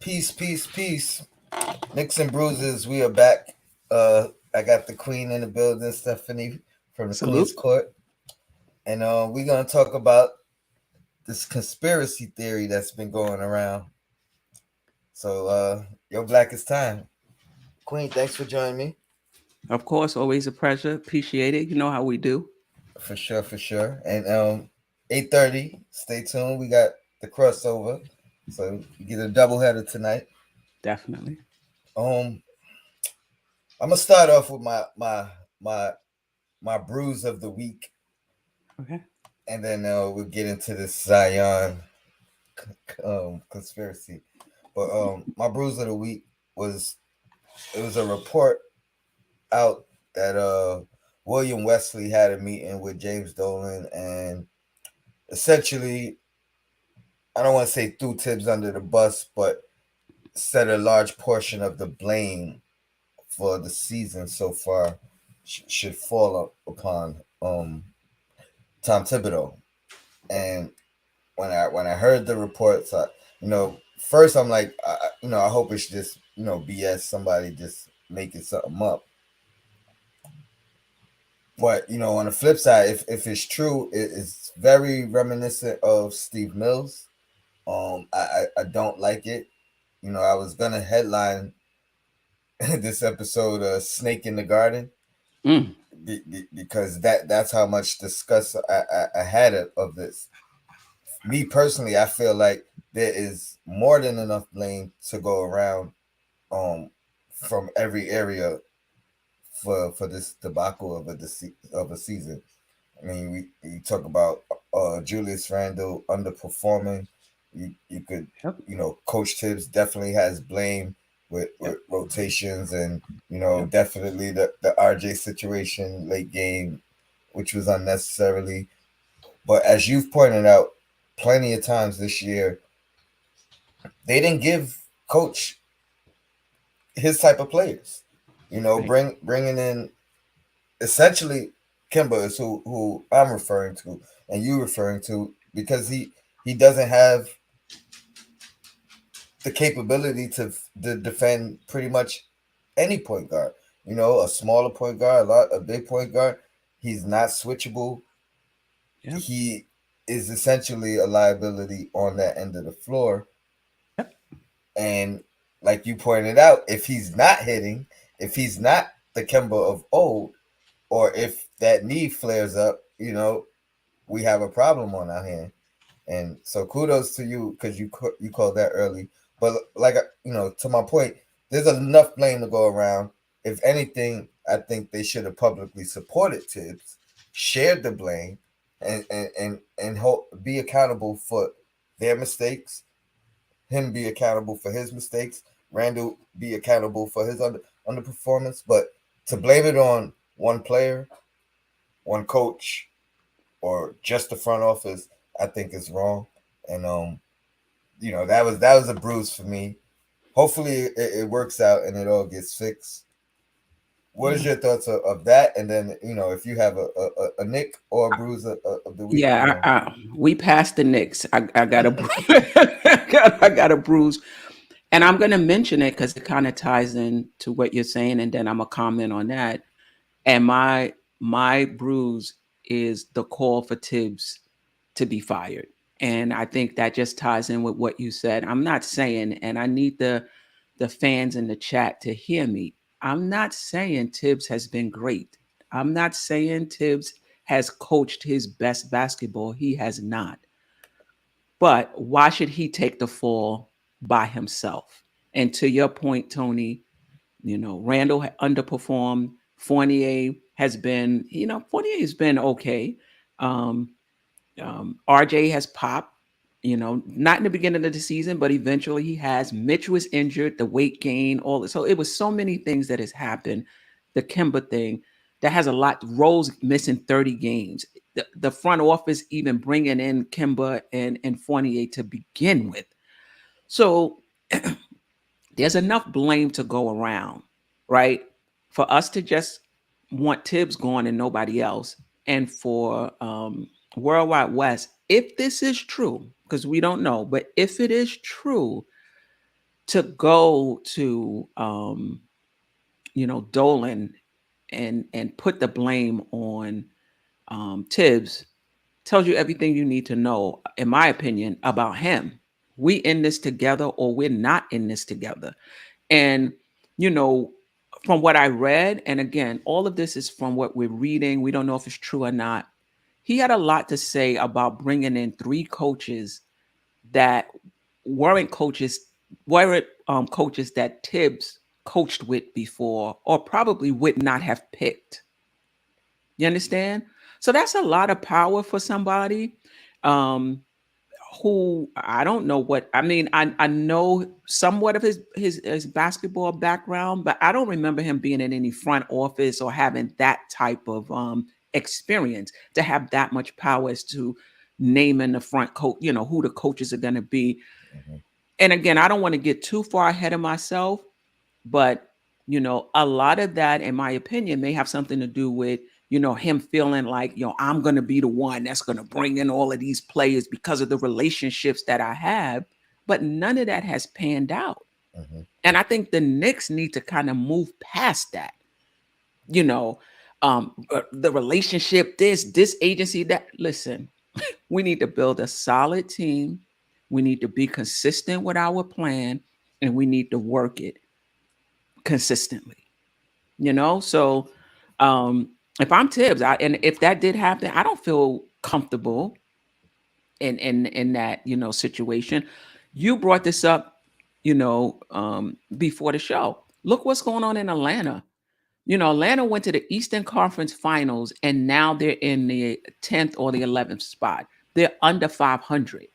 Peace, peace, peace. Nicks and bruises, we are back. I got the queen in the building, Stephanie from the Queen's Salute. Court, and we're gonna talk about this conspiracy theory that's been going around. So, your blackest time, Queen. Thanks for joining me. Of course, always a pleasure. Appreciate it. You know how we do. For sure, for sure. And 8:30. Stay tuned. We got the crossover, so you get a double header tonight. Definitely. Um, I'm gonna start off with my bruise of the week, Okay. and then we'll get into this Zion conspiracy. But my bruise of the week was it was a report out that William Wesley had a meeting with James Dolan, and essentially, I don't want to say threw Tibbs under the bus, but said a large portion of the blame for the season so far should fall upon Tom Thibodeau. And when I heard the reports, first I'm like, I hope it's just BS. Somebody just making something up. But on the flip side, if it's true, it's very reminiscent of Steve Mills. I don't like it. I was gonna headline this episode "Snake in the Garden" Mm, because that's how much disgust I had of this. Me personally, I feel like there is more than enough blame to go around um from every area for this debacle of a season. I mean, we talk about Julius Randle underperforming. You could yep. Coach Tibbs definitely has blame with Yep. rotations and Yep. definitely the RJ situation late game, which was unnecessarily. But as you've pointed out plenty of times this year, they didn't give Coach his type of players. Right. Bringing in essentially Kimba is who I'm referring to and you referring to because he doesn't have the capability to defend pretty much any point guard. A smaller point guard, a big point guard. He's not switchable. Yep. He is essentially a liability on that end of the floor. Yep. And like you pointed out, if he's not hitting, if he's not the Kemba of old, or if that knee flares up, we have a problem on our hand. And so kudos to you because you called that early. But like to my point, there's enough blame to go around. If anything, I think they should have publicly supported Tibbs, shared the blame, and be accountable for their mistakes. Him be accountable for his mistakes. Randall be accountable for his underperformance. But to blame it on one player, one coach, or just the front office, I think is wrong. And that was a bruise for me. Hopefully it works out and it all gets fixed. What is Yeah. your thoughts of that? And then if you have a nick or a bruise of the week, Yeah. We passed the Knicks. I got a, I got a bruise, and I'm going to mention it because it kind of ties in to what you're saying, and then I'm gonna comment on that. And my bruise is the call for Tibbs to be fired. And I think that just ties in with what you said. I'm not saying, and I need the fans in the chat to hear me. I'm not saying Tibbs has been great. I'm not saying Tibbs has coached his best basketball. He has not. But why should he take the fall by himself? And to your point, Tony, Randall underperformed. Fournier has been, Fournier has been okay. Um, RJ has popped, not in the beginning of the season, but eventually he has. Mitch was injured, the weight gain, all this. So it was so many things that has happened. The Kimba thing that has a lot. Rose missing 30 games. The front office even bringing in Kimba and Fournier to begin with. So there's enough blame to go around, right? For us to just want Tibbs gone and nobody else, and for Worldwide West, if this is true, because we don't know, but if it is true, to go to Dolan and put the blame on Tibbs tells you everything you need to know, in my opinion, about him. We in this together or we're not in this together. And, you know, from what I read, and again, all of this is from what we're reading. We don't know if it's true or not. He had a lot to say about bringing in three coaches that weren't coaches, weren't coaches that Tibbs coached with before, or probably would not have picked. You understand? So that's a lot of power for somebody. Um, who I don't know what I mean. I know somewhat of his basketball background, but I don't remember him being in any front office or having that type of experience to have that much power as to naming the front coach, who the coaches are going to be. Hmm. And again, I don't want to get too far ahead of myself, but a lot of that, in my opinion, may have something to do with him feeling like, I'm going to be the one that's going to bring in all of these players because of the relationships that I have. But none of that has panned out. Hmm. And I think the Knicks need to kind of move past that. you know the relationship, this agency, that. Listen, we need to build a solid team. We need to be consistent with our plan, and we need to work it consistently. So if I'm Tibbs, and if that did happen, I don't feel comfortable in that situation. You brought this up, before the show. Look what's going on in Atlanta. Atlanta went to the Eastern Conference Finals, and now they're in the 10th or the 11th spot. They're under 500.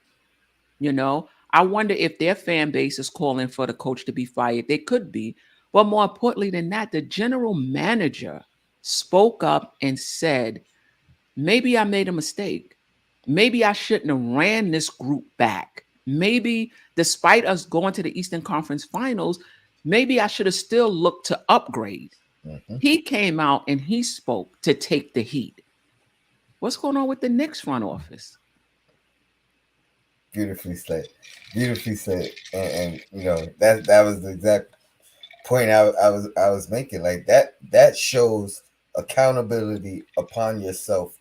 I wonder if their fan base is calling for the coach to be fired. They could be. But more importantly than that, the general manager spoke up and said, maybe I made a mistake. Maybe I shouldn't have ran this group back. Maybe despite us going to the Eastern Conference Finals, maybe I should have still looked to upgrade. Hmm. He came out and he spoke to take the heat. What's going on with the Knicks front office? Beautifully said. Beautifully said. And that was the exact point I was making. Like that shows accountability upon yourself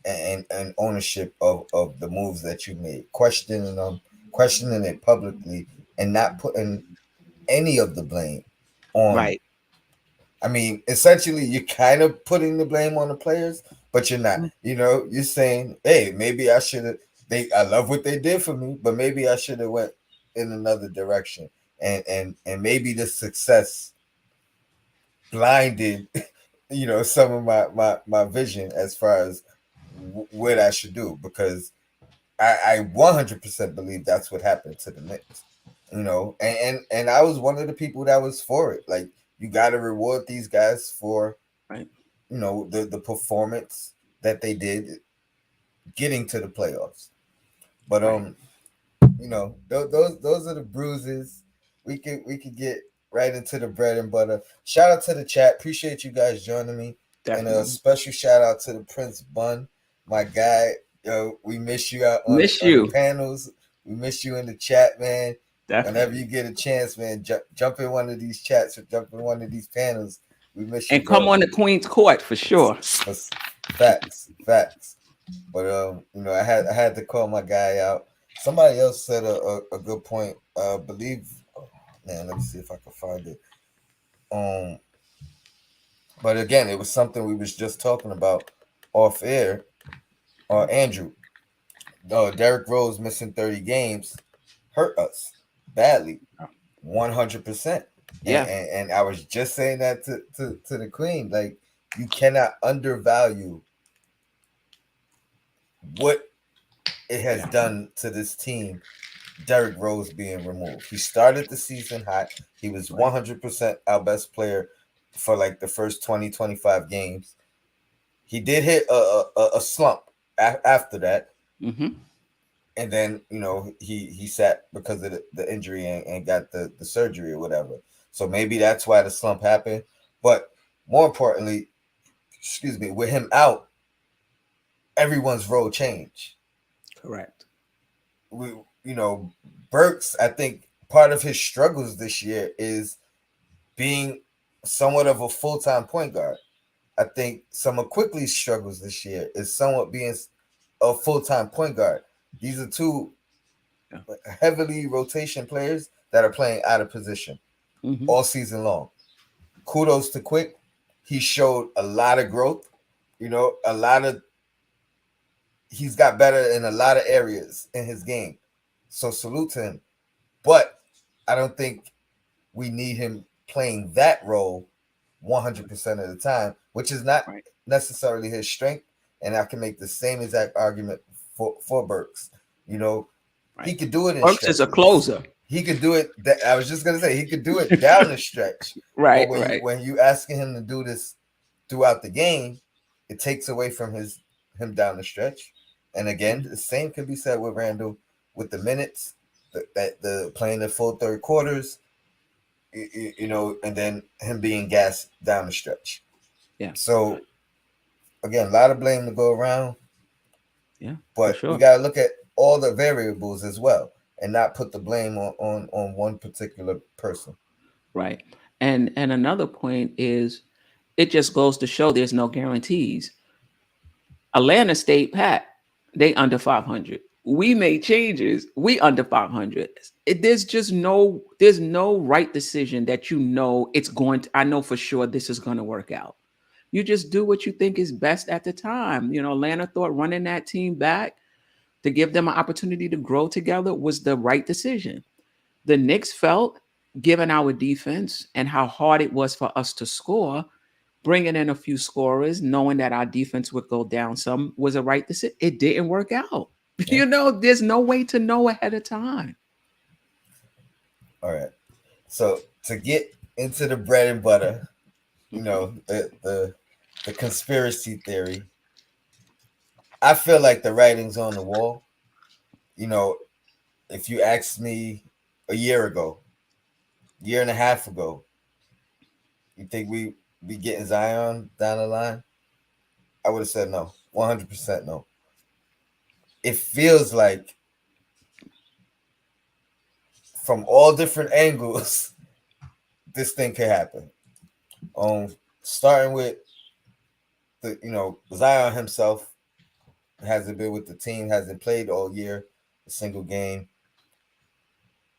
and ownership of the moves that you made, questioning it publicly, and not putting any of the blame on. Right. I mean, essentially, you're kind of putting the blame on the players, but you're not. You're saying, "Hey, maybe I should have." I love what they did for me, but maybe I should have went in another direction, and maybe the success blinded, some of my vision as far as what I should do, because I 100% believe that's what happened to the Knicks. And I was one of the people that was for it. Like, you got to reward these guys for Right. the performance that they did getting to the playoffs. But Right. those are the bruises. We could get right into the bread and butter. Shout out to the chat. Appreciate you guys joining me, and a Definitely. special shout out to the Prince Bun, my guy. Yo, we miss you out on Miss on the you. panels. We miss you in the chat, man. Whenever you Definitely. get a chance, man, jump in one of these chats or jump in one of these panels. We miss you, And come bro. on the Queen's Court for sure. Facts, facts. But I had to call my guy out. Somebody else said a good point. Believe, oh, man, let me see if I can find it. Um, but again, it was something we was just talking about off air. Andrew, Derrick Rose missing 30 games hurt us badly, 100%. And, Yeah. and and I was just saying that to the Queen. Like, you cannot undervalue what it has Yeah. done to this team. Derrick Rose being removed. He started the season hot. He was Right. 100% our best player for like the first 20, 25 games. He did hit a slump after that. Mm-hmm. And then, he sat because of the injury, and got the surgery or whatever. So maybe that's why the slump happened. But more importantly, excuse me, with him out, everyone's role changed. Correct. We, Burks, I think, part of his struggles this year is being somewhat of a full time point guard. I think some of Quickly's struggles this year is somewhat being a full time point guard. These are two Yeah. heavily rotation players that are playing out of position Mm-hmm. all season long. Kudos to Quick. He showed a lot of growth. A lot of he's got better in a lot of areas in his game. So salute to him. But I don't think we need him playing that role 100% of the time, which is not Right. necessarily his strength. And I can make the same exact argument for Burks. You know, he Right. could do it in Burks is a stretches. closer. He could do it. I was just gonna say he could do it down the stretch, but Right. when you Right. when you asking him to do this throughout the game, it takes away from him down the stretch. And again, the same can be said with Randall with the minutes, the playing the full third quarters, and then him being gassed down the stretch. Yeah. So again, a lot of blame to go around, Yeah. For but we sure. got to look at all the variables as well, and not put the blame on one particular person. Right. And another point is, it just goes to show there's no guarantees. Atlanta State Pat, they under 500. We made changes. We under 500. There's no right decision that it's going to, I know for sure this is going to work out. You just do what you think is best at the time. Atlanta thought running that team back to give them an opportunity to grow together was the right decision. The Knicks felt, given our defense and how hard it was for us to score, bringing in a few scorers, knowing that our defense would go down some was a right decision. It didn't work out. Yeah. There's no way to know ahead of time. All right. So to get into the bread and butter, Mhm. the conspiracy theory, I feel like the writing's on the wall. You know, if you asked me a year ago, year and a half ago, you think we be getting Zion down the line? I would have said no, 100% no. It feels like from all different angles, this thing could happen. Starting with Zion himself hasn't been with the team, hasn't played all year, a single game.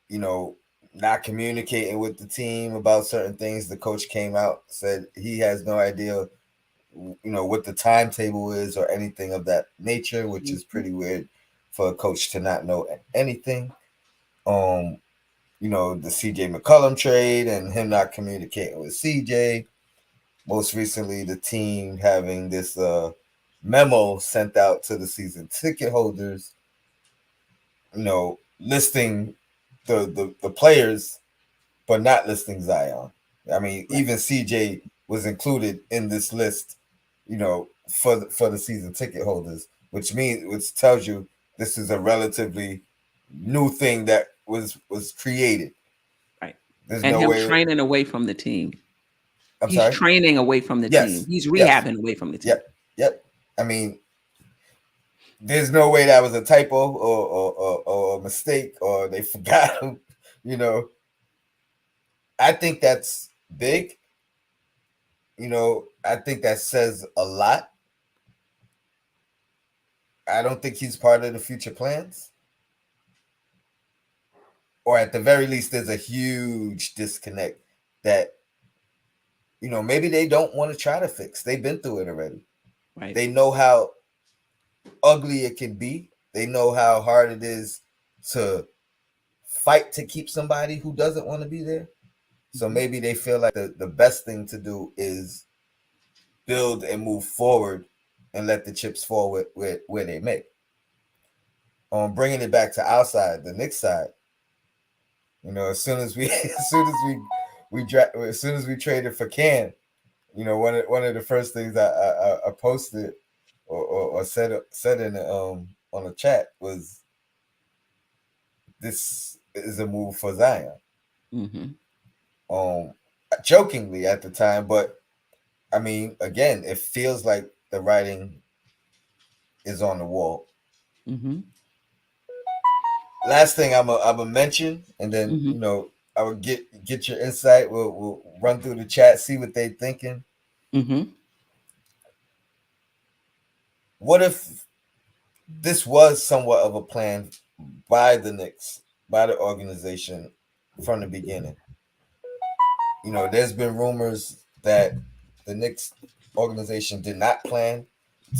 You know, not communicating with the team about certain things. The coach came out, said he has no idea, what the timetable is or anything of that nature, which is Mhm. pretty weird for a coach to not know anything. Um, the CJ McCollum trade and him not communicating with CJ. Most recently, the team having this memo sent out to the season ticket holders, listing the players, but not listing Zion. I mean, Right, even CJ was included in this list, for the season ticket holders, which tells you this is a relatively new thing that was created. right. There's And no him way. training away from the team. I'm He's sorry. training away from the team. Yes. He's Yes. rehabbing away from the team. Yep. Yep. I mean, there's no way that was a typo or a mistake or they forgot him. You know, I think that's big. I think that says a lot. I don't think he's part of the future plans, or at the very least, there's a huge disconnect that maybe they don't want to try to fix. They've been through it already. Right. They know how ugly it can be. They know how hard it is to fight to keep somebody who doesn't want to be there. So Mhm. maybe they feel like the best thing to do is build and move forward and let the chips fall where they may. Bringing it back to outside the Knicks side, as soon as we as soon as we traded for Cam, one of the first things I posted or said in on the chat was this is a move for Zion. Mhm. Um, Jokingly at the time, but I mean, again, it feels like the writing is on the wall. Mhm. last thing I'm a mention, and then Mm-hmm. I would get your insight. We'll run through the chat, see what they thinking. Mm-hmm. What if this was somewhat of a plan by the Knicks, by the organization from the beginning? There's been rumors that the Knicks organization did not plan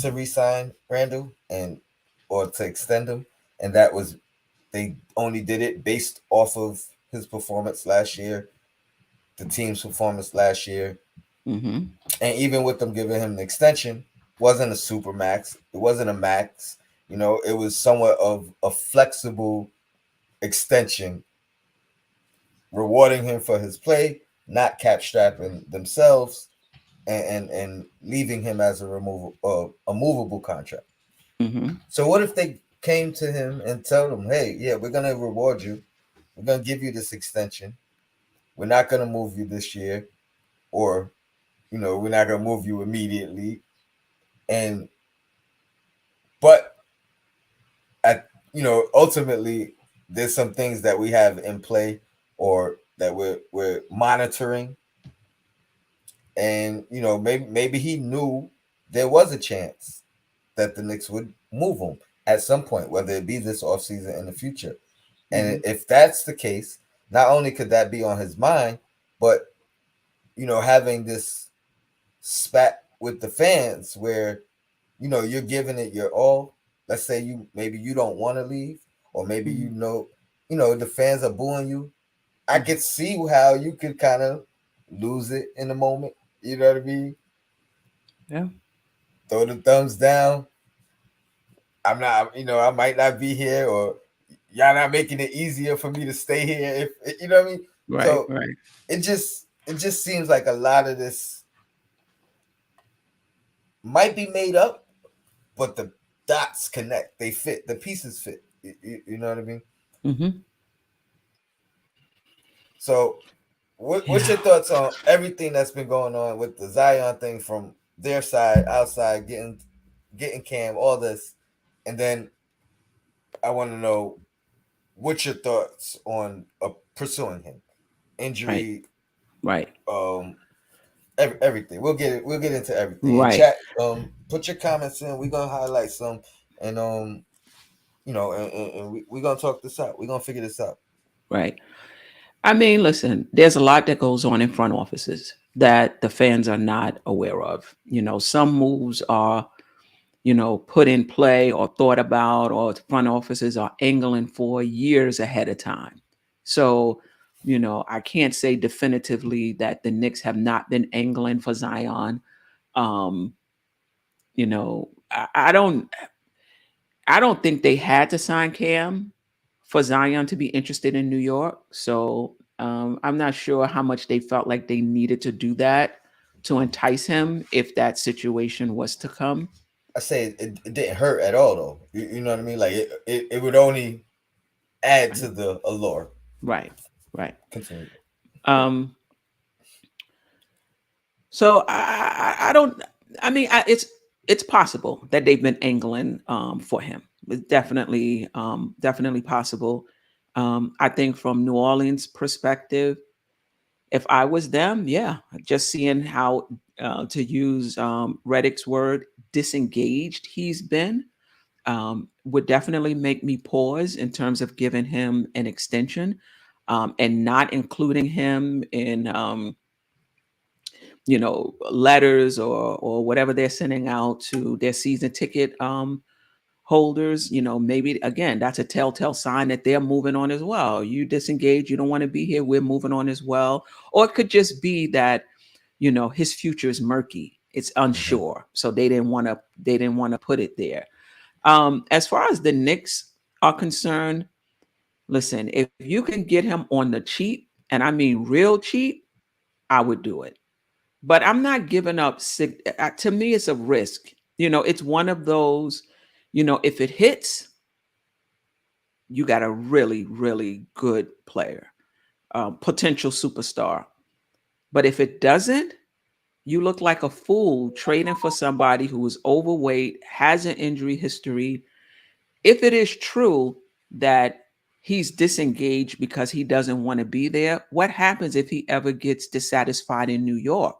to re-sign Randall and or to extend him, and that was they only did it based off of his performance last year, the team's performance last year, Mm-hmm. and even with them giving him an extension, wasn't a super max. It wasn't a max. It was somewhat of a flexible extension, rewarding him for his play, not cap strapping themselves, and leaving him as a movable contract. Mm-hmm. So what if they came to him and told him, "Hey, yeah, we're gonna reward you. We're gonna give you this extension. We're not gonna move you this year, or we're not gonna move you immediately, and but at ultimately there's some things that we have in play or that we're monitoring, and maybe he knew there was a chance that the Knicks would move him at some point, whether it be this offseason in the future. And Mm-hmm. if that's the case, not only could that be on his mind, but having this spat with the fans where you're giving it your all. Let's say maybe you don't want to leave, or maybe Mm-hmm. the fans are booing you. I Mm-hmm. could see how you could kind of lose it in the moment. You know what I mean? Yeah. Throw the thumbs down. I'm not, I might not be here, or y'all not making it easier for me to stay here. If you know what I mean. Right. So Right. it just seems like a lot of this might be made up, but the dots connect. They fit. The pieces fit. You know what I mean? Mm-hmm. So, what's Yeah. your thoughts on everything that's been going on with the Zion thing from their side, outside, getting Cam, all this, and then I want to know what's your thoughts on pursuing him, Right. injury, Right. um, everything. We'll get into everything. In Right. chat, put your comments in. We're gonna highlight some, and and we're gonna talk this out. We're gonna figure this out. Right. I mean, listen, there's a lot that goes on in front offices that the fans are not aware of. Some moves are, put in play or thought about, or front offices are angling for years ahead of time. So, I can't say definitively that the Knicks have not been angling for Zion. Um, I don't think they had to sign Cam for Zion to be interested in New York. So I'm not sure how much they felt like they needed to do that to entice him if that situation was to come. I say it didn't hurt at all though. You know what I mean? Like it would only add to the allure. Right, right. Continue. Um, so I don't. I mean, it's possible that they've been angling for him. It's definitely possible. I think from New Orleans' perspective, if I was them, yeah, just seeing how, to use Reddick's word, disengaged he's been, would definitely make me pause in terms of giving him an extension, and not including him in, letters or whatever they're sending out to their season ticket holders. Maybe again, that's a telltale sign that they're moving on as well. You disengage, you don't want to be here, we're moving on as well. Or it could just be that, his future is murky, it's Hmm. unsure, so they didn't want to put it there. As far as the Knicks are concerned, listen, if you can get him on the cheap, and I mean real cheap, I would do it. But I'm not giving up. To me, it's a risk. It's one of those. If it hits, you got a really, really good player, potential superstar. But if it doesn't, you look like a fool trading for somebody who is overweight, has an injury history. If it is true that he's disengaged because he doesn't want to be there. What happens if he ever gets dissatisfied in New York?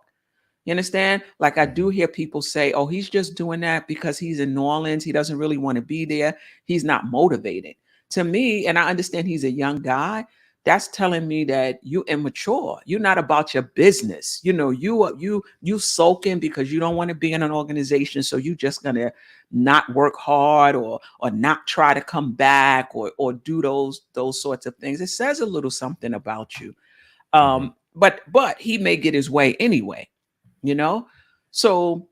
You understand? Like I do Mhm. hear people say, "Oh, he's just doing that because he's in New Orleans. He doesn't really want to be there. He's not motivated." To me, and I understand he's a young guy, that's telling me that you immature. You're not about your business. You know, you sulking because you don't want to be in an organization, so you just gonna not work hard or not try to come back or do those sorts of things. It says a little something about you. Mhm. But he may get his way anyway, you know? So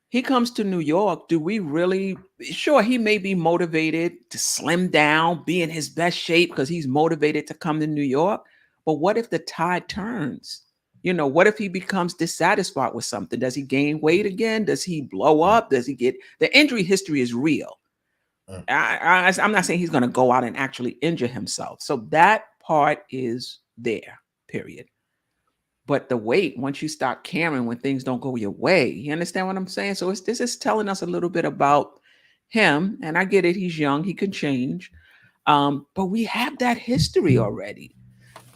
he comes to New York. Do we really? Sure, he may be motivated to slim down, be in his best shape because he's motivated to come to New York. But what if the tide turns? You know, what if he becomes dissatisfied with something? Does he gain weight again? Does he blow Mm, up? Does he get the injury history is real? mm. I'm not saying he's going to go out and actually injure himself. So that part is there, period. But the weight, once you start caring when things don't go your way, you understand what I'm saying? So this is telling us a little bit about him. And I get it, he's young, he can change. But we have that history already.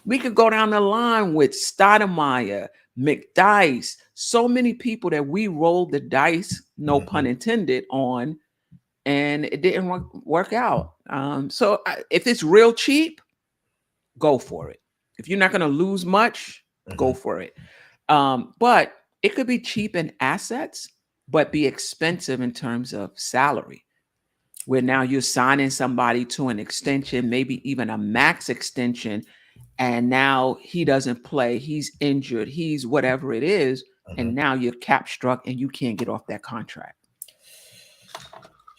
We could go down the line with Stoudemire, McDice, so many people that we rolled the dice, no pun Mhm. intended, on, and it didn't work out. If it's real cheap, go for it. If you're not going to lose much, go Mhm. for it. But it could be cheap in assets, but be expensive in terms of salary, where now you're signing somebody to an extension, maybe even a max extension, and now he doesn't play, he's injured, he's whatever it is, and Mhm. now you're cap struck and you can't get off that contract.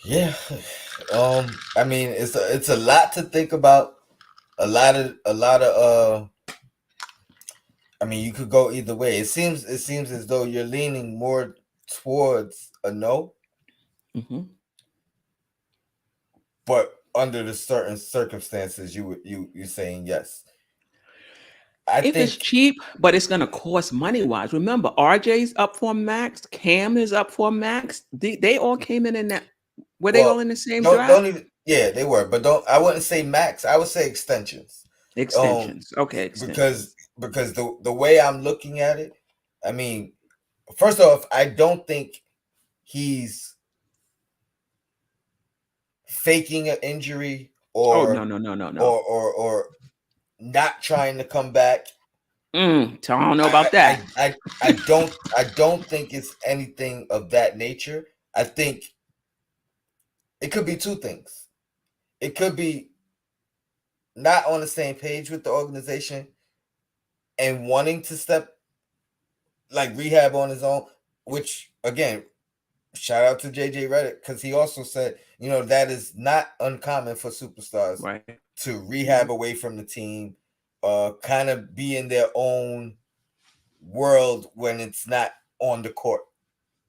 Yeah. I mean, it's a lot to think about. A lot of. I mean, you could go either way. It seems as though you're leaning more towards a no, Mhm. but under the certain circumstances, you're saying yes. I If it's think. cheap, but it's going to cost money wise. Remember, RJ's up for a max, Cam is up for a max. They all came in that. Were they all Well, in the same don't draft? even. Yeah, they were, but don't. I wouldn't say max. I would say extensions. Um, Extensions. Okay, because extensions. the way I'm looking at it, I mean, first off, I don't think he's faking an injury Oh no, no, no, no, no. or not trying to come back. I don't know I about that. I don't think it's anything of that nature. I think it could be two things. It could be not on the same page with the organization and wanting to step like rehab on his own, which again, shout out to JJ Reddick because he also said, that is not uncommon for superstars Right. to Mhm. rehab away from the team, kind of be in their own world when it's not on the court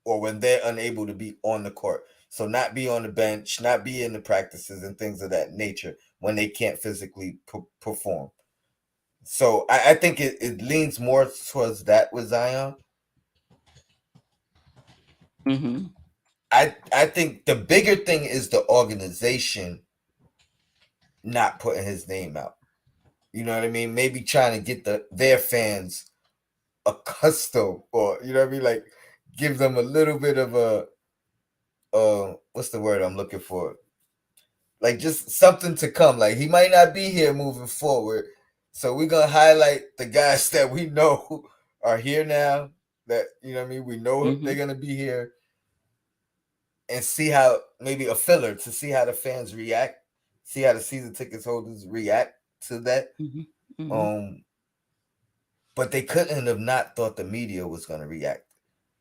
or when they're unable to be on the court. So not be on the bench, not be in the practices and things of that nature when they can't physically perform. So I think it leans more towards that with Zion. Mhm. I think the bigger thing is the organization not putting his name out. You know what I mean? Maybe trying to get their fans accustomed, or you know what I mean, like give them a little bit of a what's the word I'm looking for? Like just something to come. Like he might not be here moving forward, so we're gonna highlight the guys that we know are here now. That what I mean. We know they're Mhm. gonna be here, and see how maybe a filler to see how the fans react, see how the season tickets holders react to that. Mhm. Mhm. Um, but they couldn't have not thought the media was going to react.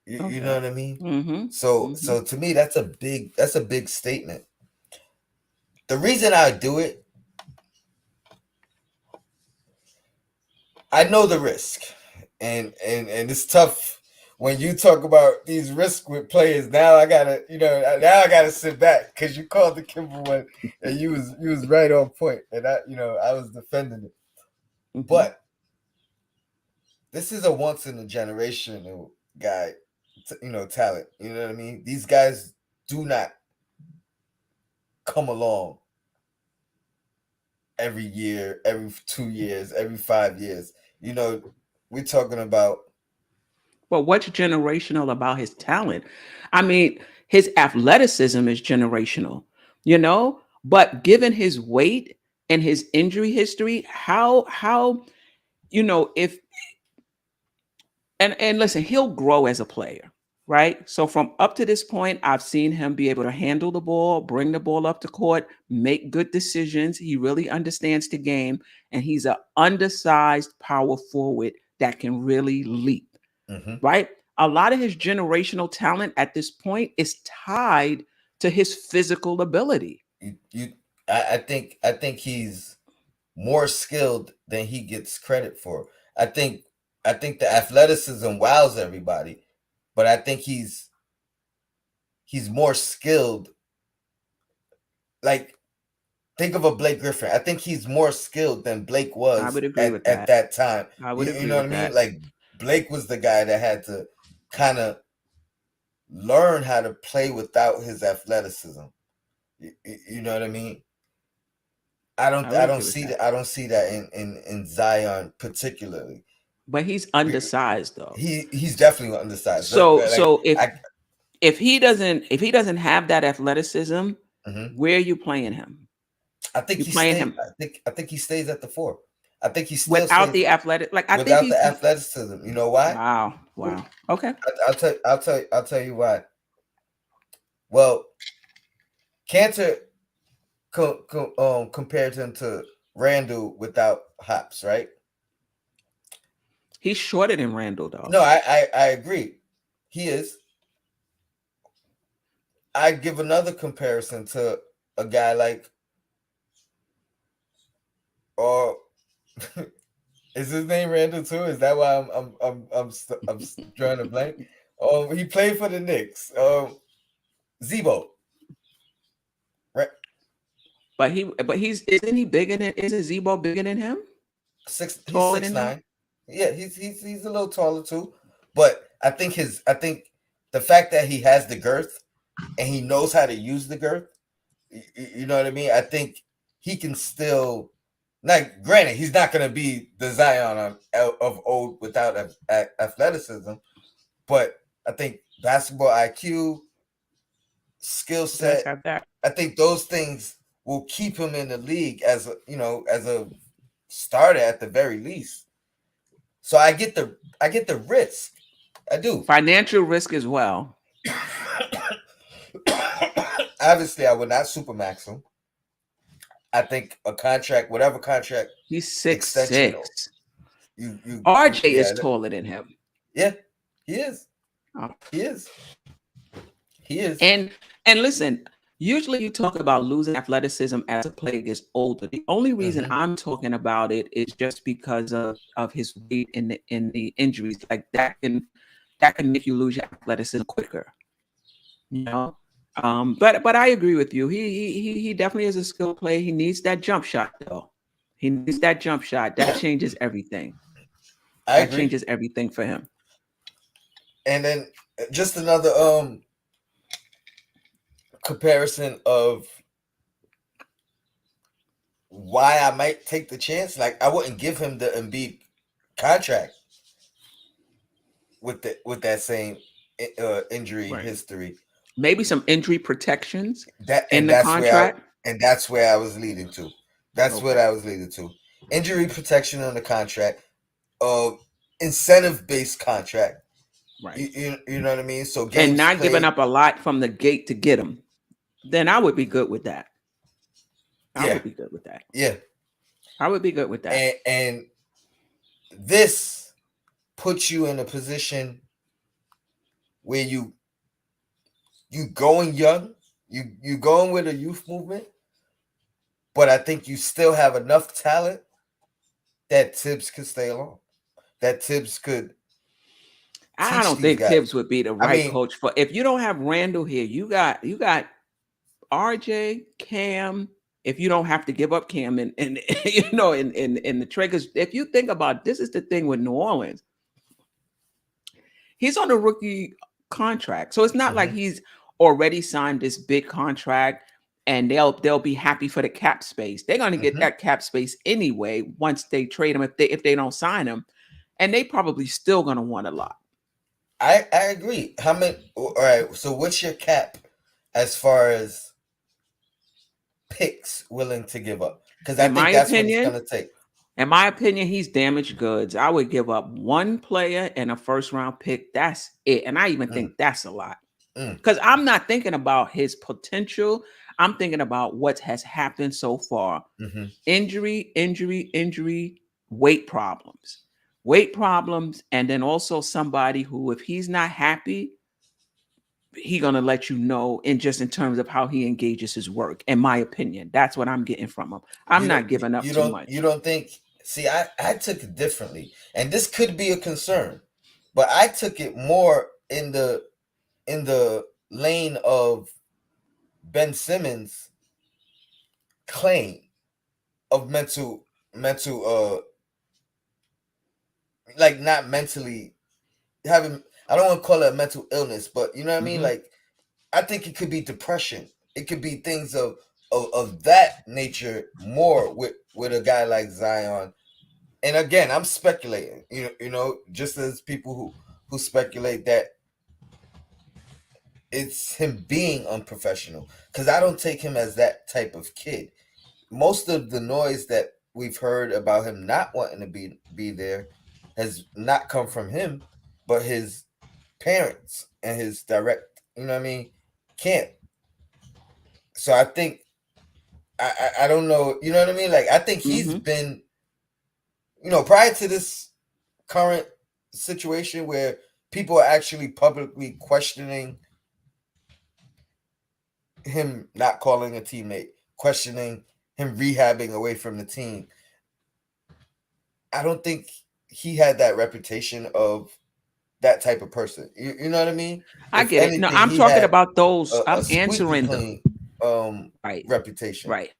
You know Okay. what I mean? Mhm. So Mhm. to me, that's a big statement. The reason I do it, I know the risk, and it's tough when you talk about these risks with players. Now I gotta, now I gotta sit back because you called the Kimber one, and you was right on point, and I was defending it. Mhm. But this is a once in a generational guy, talent. You know what I mean? These guys do not come along every year, every 2 years, every 5 years. You know, we're talking about. But what's generational about his talent? I mean, his athleticism is generational, you know, but given his weight and his injury history, how if and listen, he'll grow as a player, right? So from up to this point, I've seen him be able to handle the ball, bring the ball up to court, make good decisions. He really understands the game, and he's an undersized power forward that can really leap, Mhm. right? A lot of his generational talent at this point is tied to his physical ability. You I think he's more skilled than he gets credit for. I think I think the athleticism wows everybody, but I think he's more skilled. Like, think of a Blake Griffin. I think he's more skilled than Blake I was would agree at with at that. that time. I would You agree know what with I mean? that. Like, Blake was the guy that had to kind of learn how to play without his athleticism. You know what I mean? I I don't would I agree don't with see that. that I don't see that in Zion particularly. But he's undersized though. He's definitely undersized. So Like, so if I. if he doesn't have that athleticism, Mhm. where are you playing him? I think You he playing stay. him I think he stays at the four. I think he still without stays the athletic. Like I think without the athleticism. You know why? wow, wow. Okay. I'll tell you why. Well, Cantor compared him to Randall without hops, right? He's shorter than Randall though. No, I agree. He is. I give another comparison to a guy like, or is his name Randall too? Is that why I'm drawing a blank? He played for the Knicks. Zebo, right? But he's isn't he bigger than isn't Zebo bigger than him? He's Taller six than him? nine. Yeah, he's a little taller too. But I think the fact that he has the girth and he knows how to use the girth, you know what I mean? I think he can still. Like, granted, he's not going to be the Zion of old without athleticism, but I think basketball IQ, skill He does set, have that. I think those things will keep him in the league as a starter at the very least. So I get the risk. I do. Financial risk as well. Obviously, I would not supermax him. I think a contract, whatever contract He's six extension, six. you RJ is yeah, taller than him. yeah, he is. Oh. He is. He is. And listen, usually you talk about losing athleticism as a player gets older. The only reason Hmm. I'm talking about it is just because of his weight in the injuries. Like that can make you lose your athleticism quicker. You know. But I agree with you. He definitely is a skill player. He needs that jump shot though. He needs that jump shot. That changes everything. I That agree. changes everything for him. And then just another comparison of why I might take the chance. Like, I wouldn't give him the Embiid contract with that same injury Right. history. Maybe some injury protections That in and the that's where I contract. and that's where I was leading to. That's what Okay. I was leading to. Injury protection on the contract, uh, incentive based contract. Right. You know what I mean? So And games not giving played. up a lot from the gate to get him. Then I would be good with that. I Yeah, would be good with that. yeah. I would be good with that. And this puts you in a position where you going young, you going with a youth movement, but I think you still have enough talent that Tibbs could stay along. That Tibbs could I teach don't these think guys. Tibbs would be the I right mean, coach for if you don't have Randall here, you got RJ, Cam, if you don't have to give up Cam and in the triggers. If you think about this is the thing with New Orleans. He's on a rookie contract. So it's not like mhm. he's already signed this big contract. and they'll be happy for the cap space. They're going to get Hmm. that cap space anyway once they trade him if they don't sign him, and they probably still going to want a lot. I agree. How many? All right. So what's your cap as far as picks willing to give up? Because I In my think that's what it's opinion, gonna take. in my opinion, he's damaged goods. I would give up one player and a first round pick. That's it, and I even Mm, think that's a lot mm, because I'm not thinking about his potential. I'm thinking about what has happened so far: hmm. injury, injury, injury, weight problems, and then also somebody who, if he's not happy, he gonna let you know in just in terms of how he engages his work. In my opinion, that's what I'm getting from him. I'm You don't. not giving up You too don't. You much. don't think? See, I took it differently, and this could be a concern, but I took it more in the lane of Ben Simmons' claim of mental like not mentally having. I don't want to call it a mental illness, but you know what I mean. Hmm. Like I think it could be depression. It could be things of that nature more with a guy like Zion. And again, I'm speculating. Just as people who speculate that it's him being unprofessional, because I don't take him as that type of kid. Most of the noise that we've heard about him not wanting to be there has not come from him, but his parents and his direct, you know what I mean, camp. So I think I don't know, you know what I mean? Like I think he's Hmm. been, prior to this current situation where people are actually publicly questioning him not calling a teammate, questioning him rehabbing away from the team. I don't think he had that reputation of that type of person. You know what I mean? I If get it. No, anything, I'm he talking had about those. a I'm squeaky answering the clean right, reputation. right.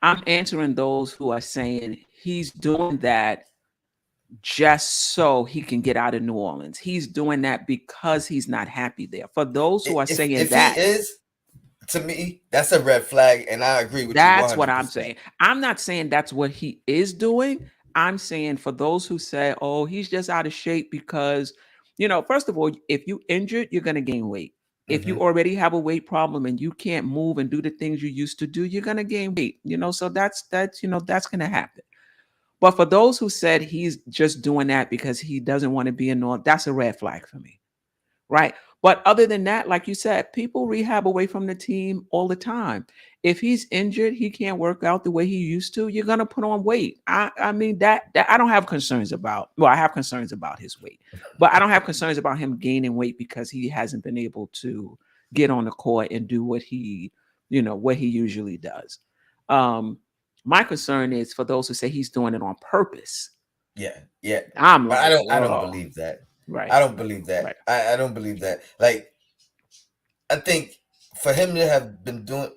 I'm answering those who are saying he's doing that just so he can get out of New Orleans. He's doing that because he's not happy there. For those who are saying If he that, is, to me, that's a red flag, and I agree with you one that's what hundred I'm percent. saying. I'm not saying that's what he is doing. I'm saying for those who say, oh, he's just out of shape because, first of all, if you injured, you're going to gain weight. If you Mm-hmm. already have a weight problem and you can't move and do the things you used to do, you're going to gain weight. So that's going to happen. But for those who said he's just doing that because he doesn't want to be in North, that's a red flag for me. Right. But other than that, like you said, people rehab away from the team all the time. If he's injured, he can't work out the way he used to, you're gonna put on weight. I mean that I don't have concerns about. Well, I have concerns about his weight, but I don't have concerns about him gaining weight because he hasn't been able to get on the court and do what he usually does. Um, my concern is for those who say he's doing it on purpose. Yeah, yeah, I'm but like, I don't whoa, believe that. right, I don't believe that. right. I don't believe that. Like I think for him to have been doing,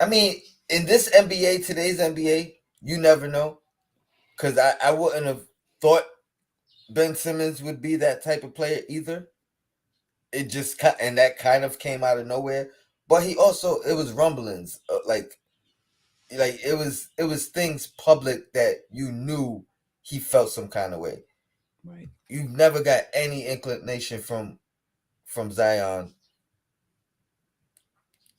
I mean, in this NBA, today's NBA, you never know. Because I wouldn't have thought Ben Simmons would be that type of player either. It just and that kind of came out of nowhere. But he also, it was rumblings, like it was things public that you knew he felt some kind of way. Right. You've never got any inclination from Zion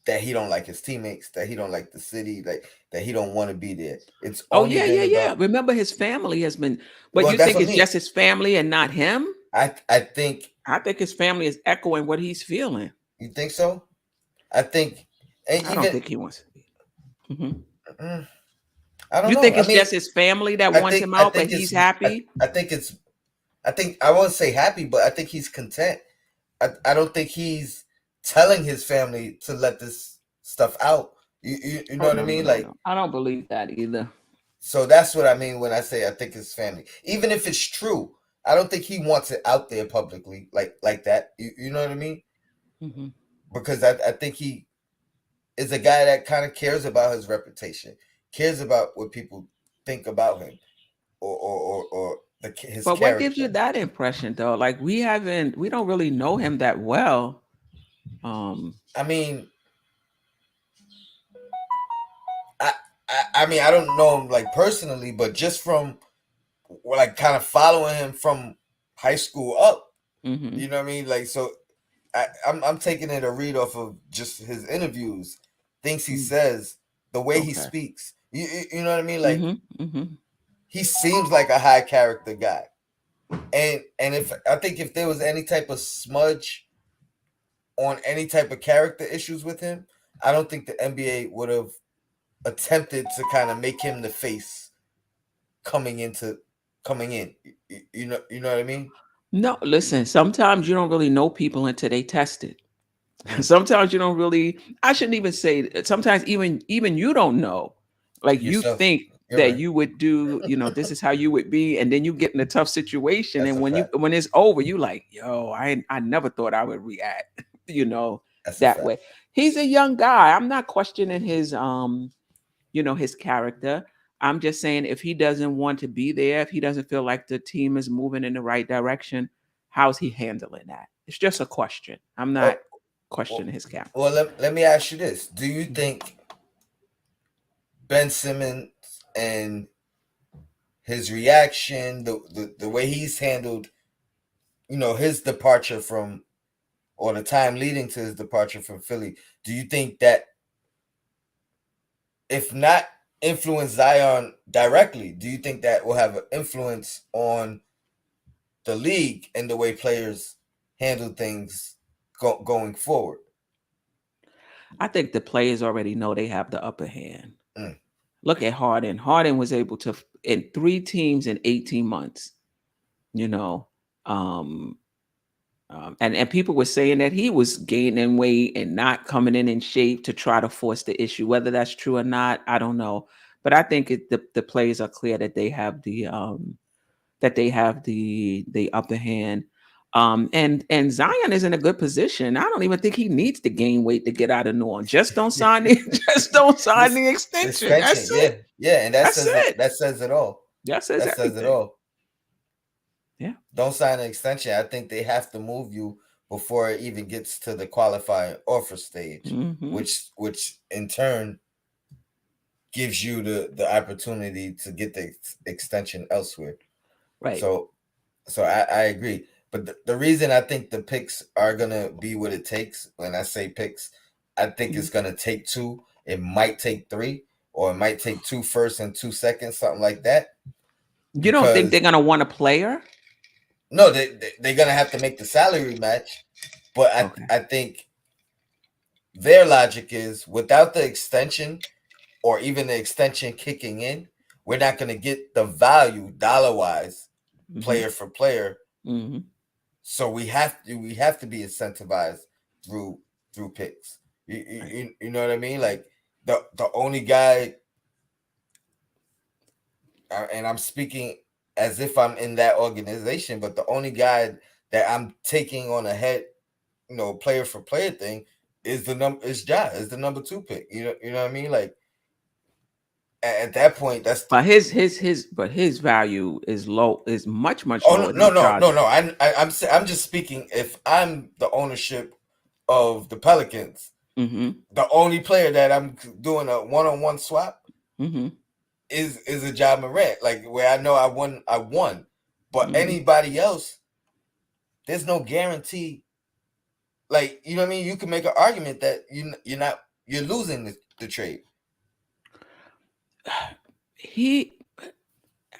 that he don't like his teammates, that he don't like the city, like that he don't want to be there. It's Oh only yeah, been yeah, yeah. about, Remember his family has been, but well, you that's think what I it's mean. just his family and not him? I think, I think his family is echoing what he's feeling. you think so? I think, and I don't even, think he wants. Mhm. mm, I don't You know. think I it's mean, just his family that I wants think him I out, but think he's it's happy? I think it's I think I won't say happy, but I think he's content. I don't think he's telling his family to let this stuff out. You know Oh what I no, no, mean? no, Like, no. I don't believe that either. so that's what I mean when I say I think it's family. Even if it's true, I don't think he wants it out there publicly like that. You know what I mean? Hmm. Because I think he is a guy that kind of cares about his reputation, cares about what people think about him, or his But what gives you character. that impression though? Like we don't really know him that well. I mean, I mean, I don't know him like personally, but just from like kind of following him from high school up, Mm-hmm. you know what I mean? Like, so I'm taking it a read off of just his interviews, things he Mm. says, the way he Okay. speaks. You know what I mean? Like, Mm-hmm. Mm-hmm. he seems like a high character guy. And if I think if there was any type of smudge on any type of character issues with him, I don't think the NBA would have attempted to kind of make him the face coming into coming in. You know what I mean? No, listen, sometimes you don't really know people until they test it. Mm. Sometimes you don't really, I shouldn't even say sometimes even you don't know. Like you Yourself, think you're that right. you would do, this is how you would be, and then you get in a tough situation. That's And a fact. when it's over, you like, yo, I never thought I would react, you know, That's a that fact. way. He's a young guy. I'm not questioning his his character. I'm just saying if he doesn't want to be there, if he doesn't feel like the team is moving in the right direction, how's he handling that? It's just a question. I'm not Oh, well, questioning his character. let me ask you this: do you Mhm. think Ben Simmons and his reaction, the way he's handled, his departure from or the time leading to his departure from Philly, do you think that if not influence Zion directly, do you think that will have an influence on the league and the way players handle things going forward? I think the players already know they have the upper hand. Mm. Look at Harden. Harden was able to in 3 teams in 18 months, you know. Um, and people were saying that he was gaining weight and not coming in shape to try to force the issue. Whether that's true or not, I don't know. But I think the players are clear that they have the upper hand. And Zion is in a good position. I don't even think he needs to gain weight to get out of New Orleans. Just don't sign the just don't sign This the extension. extension, That's it. yeah, yeah, and That's it. that says it all. That says That says it everything. all. Yeah. Don't sign an extension. I think they have to move you before it even gets to the qualifying offer stage, Hmm. which in turn gives you the opportunity to get the extension elsewhere. Right. So I agree. But the reason I think the picks are gonna be what it takes, when I say picks, I think Mhm. it's gonna take two. It might take three, or it might take two first and 2 seconds, something like that. You don't think Because they're gonna want a player? no, they're gonna have to make the salary match. But Okay. I think their logic is without the extension or even the extension kicking in, we're not gonna get the value dollar wise, Hmm. player for player. Hmm. So we have to be incentivized through picks. Right. You know what I mean? Like the only guy, and I'm speaking as if I'm in that organization, but the only guy that I'm taking on a head, player for player thing is is the number two pick. You know what I mean? Like at that point, that's But his value is low, is much oh lower no than no Josh. no no. I'm just speaking if I'm the ownership of the Pelicans. Hmm. The only player that I'm doing a one-on-one swap Hmm. is a John Morant. Like where I know I won. But Hmm. anybody else, there's no guarantee. Like you know what I mean? You can make an argument that you're losing the trade. He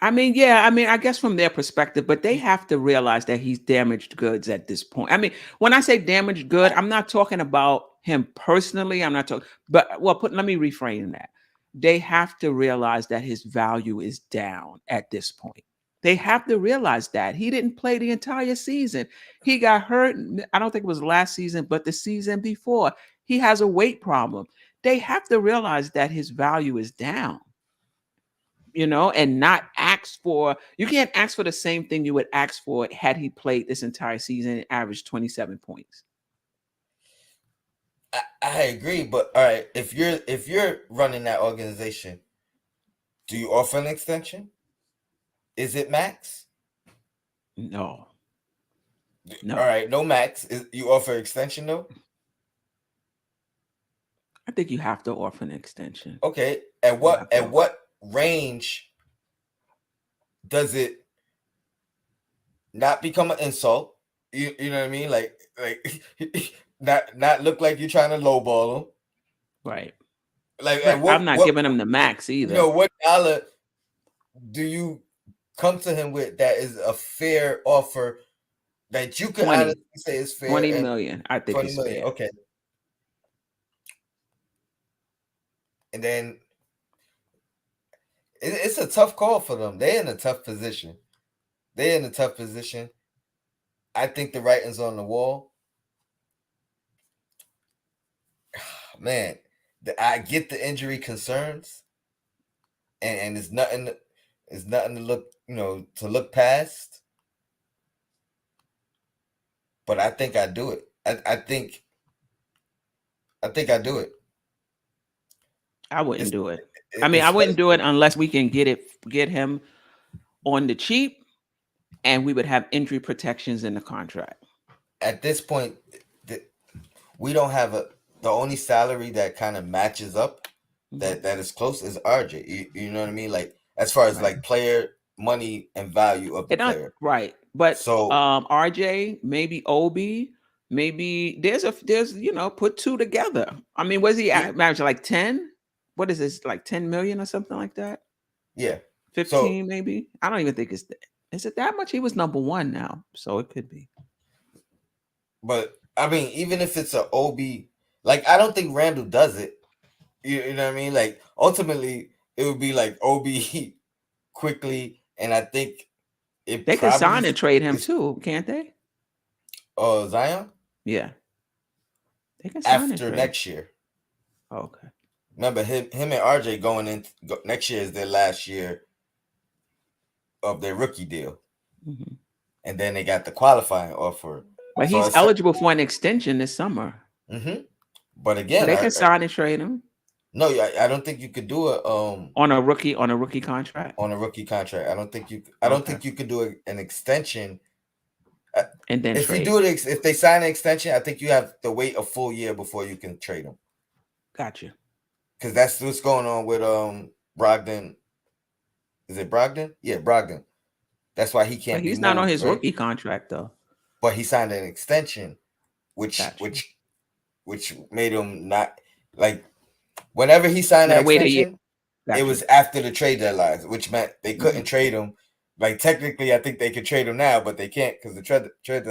I mean, yeah, I mean, I guess from their perspective, but they You, have to realize that he's damaged goods at this point. I mean, when I say damaged good, I'm not talking about him personally. I'm not talking, but well, let me reframe that. They have to realize that his value is down at this point. They have to realize that he didn't play the entire season. He got hurt. I don't think it was last season, but the season before. He has a weight problem. They have to realize that his value is down, and not ask for, you can't ask for the same thing you would ask for had he played this entire season and averaged 27 points. I agree, but all right, if you're running that organization, do you offer an extension? Is it max? No, All no. right, no max. You offer extension though? I think you have to offer an extension. Okay. Not at good. what range does it not become an insult? You know what I mean? Like not look like you're trying to lowball them. Right. Like at But I'm not what giving him the max you either. know what dollar do you come to him with that is a fair offer that you could 20. honestly say is fair 20 and million, I think 20 is million? fair. Okay. And then it's a tough call for them. They're in a tough position. They're in a tough position. I think the writing's on the wall. Man, I get the injury concerns, and it's nothing to look to look past. But I think I do it. I think I do it. I wouldn't It's, do it. I mean, I wouldn't do it especially unless we can get him on the cheap and we would have injury protections in the contract. at this point. th- we don't have the only salary that kind of matches up Hmm. that is close is RJ. You know what I mean? Like as far as Right. like player money and value of the It not player. right. But So RJ, maybe Obi, maybe there's put two together. I mean, was he yeah, average like 10? What is this, like 10 million or something like that? yeah. So 15 maybe? I don't even think is it that much? He was number one now, so it could be. but I mean, even if it's a OB, like I don't think Randall does it. You know what I mean? Like ultimately, it would be like OB quickly, and I think it They could probably sign and trade him is too, can't they? Zion Yeah, they can sign and after trade him. next year. Okay. Remember him and RJ going in next year is their last year of their rookie deal, Hmm. and then they got the qualifying offer. But So he's it's eligible for an extension this summer, mm-hmm. But so again, they can sign and trade him no, I don't think you could do it on a rookie contract. on a rookie contract. I don't Okay, think you could do an extension. Uh, and then If you trade. do it, if they sign an extension, I think you have to wait a full year before you can trade them Gotcha. because that's what's going on with Brogdon. Is it Brogdon? Yeah, Brogdon. That's why he But can't be he's not on moved, his right? rookie contract though. But he signed an extension, which Gotcha. which which made him not like whenever he signed Gotta that wait a year. extension, it Gotcha. was after the trade deadline, which meant they couldn't Hmm. trade him. Like technically, I think they could trade him now, but they can't because the trade Right.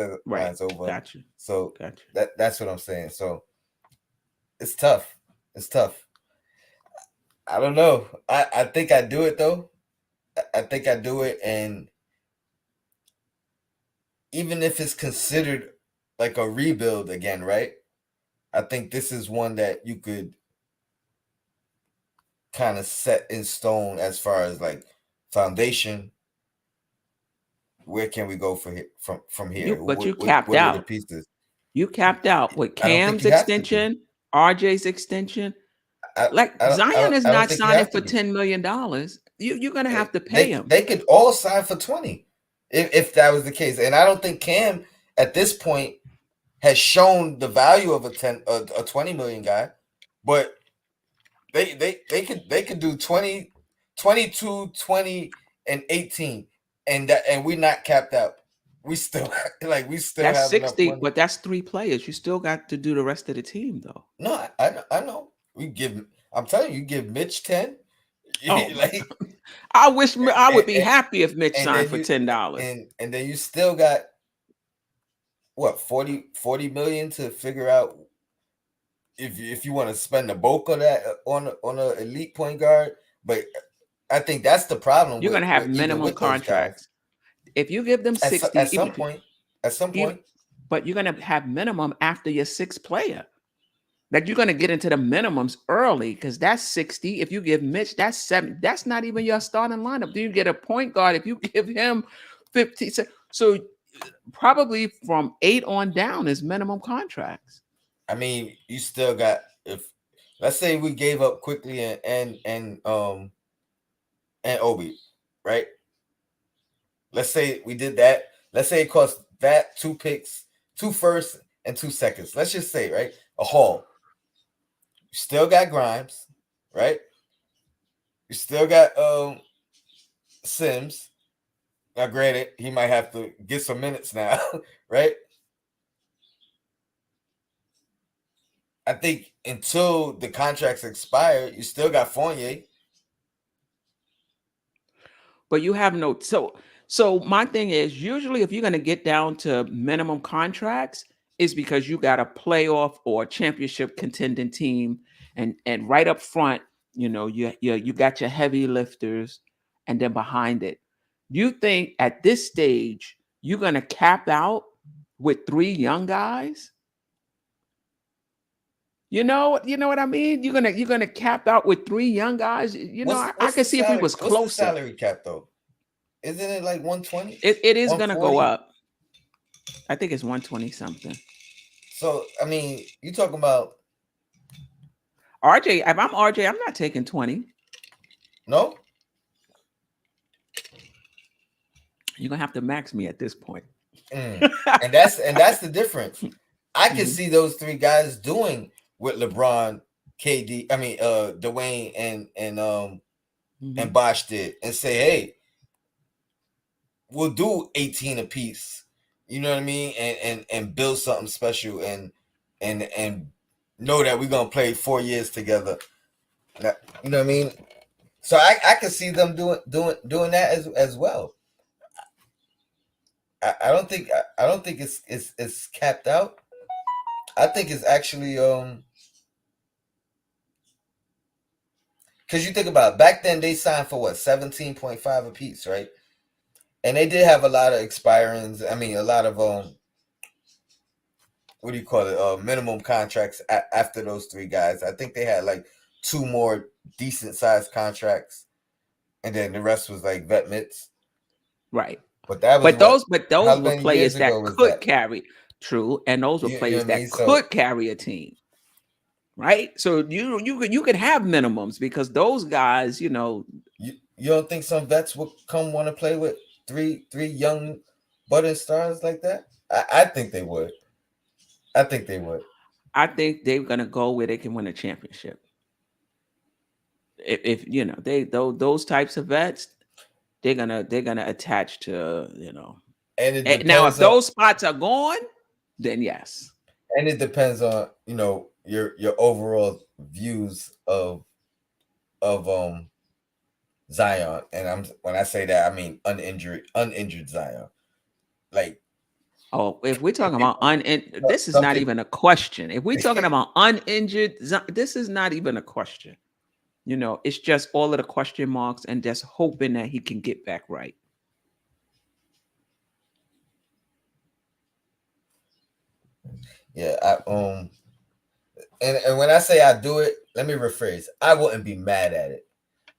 deadline's over. Gotcha. So Gotcha. that's what I'm saying. So it's tough. It's tough. I don't know. I think I do it though. I think I do it, and even if it's considered like a rebuild again, right? I think this is one that you could kind of set in stone as far as like foundation. Where can we go from here? But you capped What are the out. pieces? You capped out with I don't think Cam's you have to be. extension, RJ's extension. Like Zion is I don't not think you signing have to for be. $10 million. You're gonna have to pay him. They could all sign for 20 if that was the case. And I don't think Cam at this point has shown the value of a 20 million guy, but they could do 20, 22, 20, and 18, and we're not capped out. We still we still That's have enough 60, money. but that's three players. You still got to do the rest of the team though. No, I know. We give. I'm telling you, give Mitch 10, Oh my! like, I wish I would and, be happy if Mitch and signed then for you $10. and then you still got what 40 million to figure out if you want to spend the bulk of that on a elite point guard. But I think that's the problem You're gonna have with even minimum with those guys. contracts. If you give them 60, At some point, at some even, point, but you're gonna have minimum after your sixth player. Like you're gonna get into the minimums early because that's 60. If you give Mitch, that's 7. That's not even your starting lineup. Do you get a point guard if you give him 15? So probably from 8 on down is minimum contracts. I mean, you still got if let's say we gave up quickly and Obi, right? Let's say we did that. Let's say it cost that 2 picks, 2 firsts, and 2 seconds. Let's just say, right? A haul. You still got Grimes, right? You still got Sims. Now, granted, he might have to get some minutes now, right? I think until the contracts expire, you still got Fournier. But you have no so my thing is usually if you're going to get down to minimum contracts is because you got a playoff or championship contending team and right up front, you got your heavy lifters and then behind it. You think at this stage you're going to cap out with three young guys? You know what I mean? You're gonna cap out with three young guys. I What's could the see if we salary? was What's the closer. salary cap though? Isn't it like 120, It is gonna go 140? up. I think it's 120 something. So I mean, you talking about RJ, if I'm RJ, I'm not taking 20. no? You're gonna have to max me at this point. Mm. And that's the difference. I can Mhm, see those three guys doing with LeBron, KD. I mean, Dwayne and mhm. Bosh did, and say, hey, we'll do 18 apiece. You know what I mean? And build something special and know that we're gonna play 4 years together. You know what I mean? So I can see them doing that as well. I don't think it's capped out. I think it's actually because you think about it, back then they signed for what 17.5 a piece, right? And they did have a lot of expirings. I mean, a lot of what do you call it? Minimum contracts after those three guys. I think they had like two more decent sized contracts, and then the rest was like vet mitts. Right. But that was But what? those How were many years players ago that was could that? carry true, and those were You know players what I mean? that So could carry a team. Right. So you could have minimums because those guys, you don't think some vets would come want to play with three young budding stars like that? I think they would. I think they would. I think they're gonna go where they can win a championship. If those types of vets, they're gonna attach to. And it Now if depends on those spots are gone, then yes. your overall views of Zion. And I'm when I say that I mean uninjured Zion. Like Oh, if we're talking if about this is some not people even a question. If we're talking about uninjured, this is not even a question. It's just all of the question marks and just hoping that he can get back right. yeah, and when I say I do it, let me rephrase. I wouldn't be mad at it.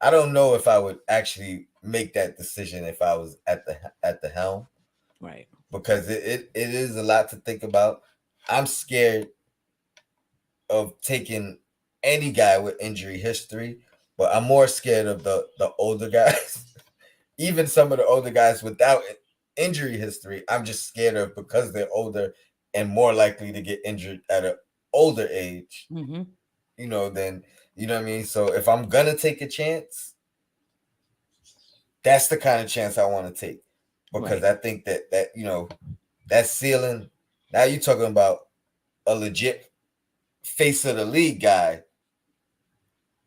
I don't know if I would actually make that decision if I was at the helm Right. because it is a lot to think about. I'm scared of taking any guy with injury history, but I'm more scared of the older guys. Even some of the older guys without injury history, I'm just scared of because they're older and more likely to get injured at an older age. Hmm. Then you know what I mean. So if I'm gonna take a chance, that's the kind of chance I want to take because Right. I think that that ceiling. Now you're talking about a legit face of the league guy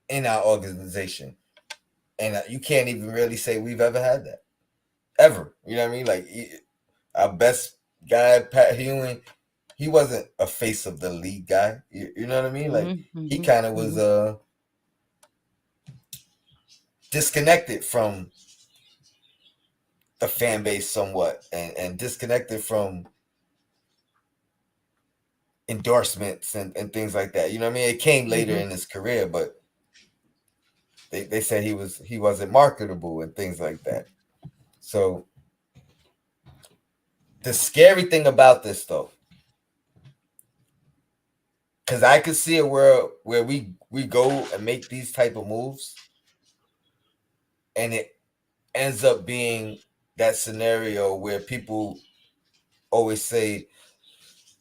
in our organization, and you can't even really say we've ever had that ever. You know what I mean? Like our best guy, Pat Ewing, he wasn't a face of the league guy. You know what I mean? Like Hmm. he Hmm. kind of was Hmm. disconnected from the fan base somewhat, and disconnected from endorsements and things like that. You know what I mean? It came later Hmm. in his career, but they said he wasn't marketable and things like that. So the scary thing about this though, because I could see a world where we go and make these type of moves, and it ends up being that scenario where people always say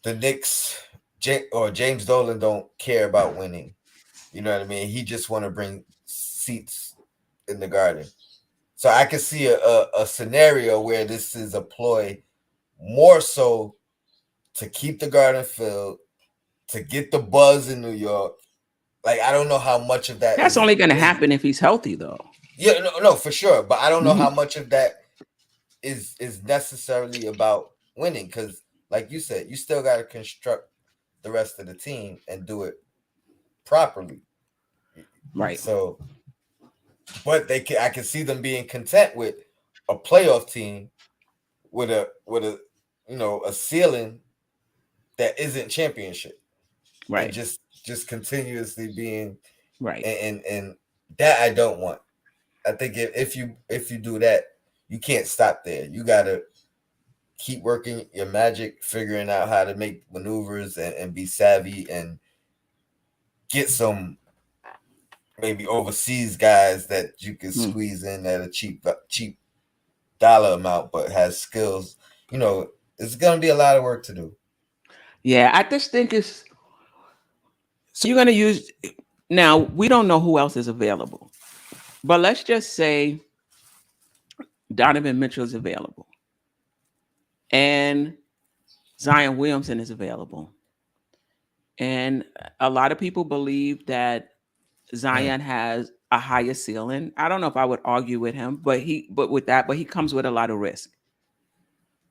the Knicks or James Dolan don't care about winning. You know what I mean? He just want to bring seats in the Garden. So I can see a scenario where this is a ploy more so to keep the Garden filled, to get the buzz in New York. Like I don't know how much of that That's only going to is happen if he's healthy, though. yeah, no, for sure. But I don't know how Mhm. much of that is necessarily about winning because, like you said, you still got to construct the rest of the team and do it properly. Right, So, but I can see them being content with a playoff team with a a ceiling that isn't championship and right, just continuously being right. and that I don't want. I think if you do that, you can't stop there. You gotta keep working your magic, figuring out how to make maneuvers and be savvy and get some maybe overseas guys that you can Hmm. squeeze in at a cheap dollar amount, but has skills. It's gonna be a lot of work to do. Yeah, I just think it's so you're going to use now. We don't know who else is available, but let's just say Donovan Mitchell is available and Zion Williamson is available. And a lot of people believe that Mm. Zion has a higher ceiling. I don't know if I would argue with him, but he comes with a lot of risk.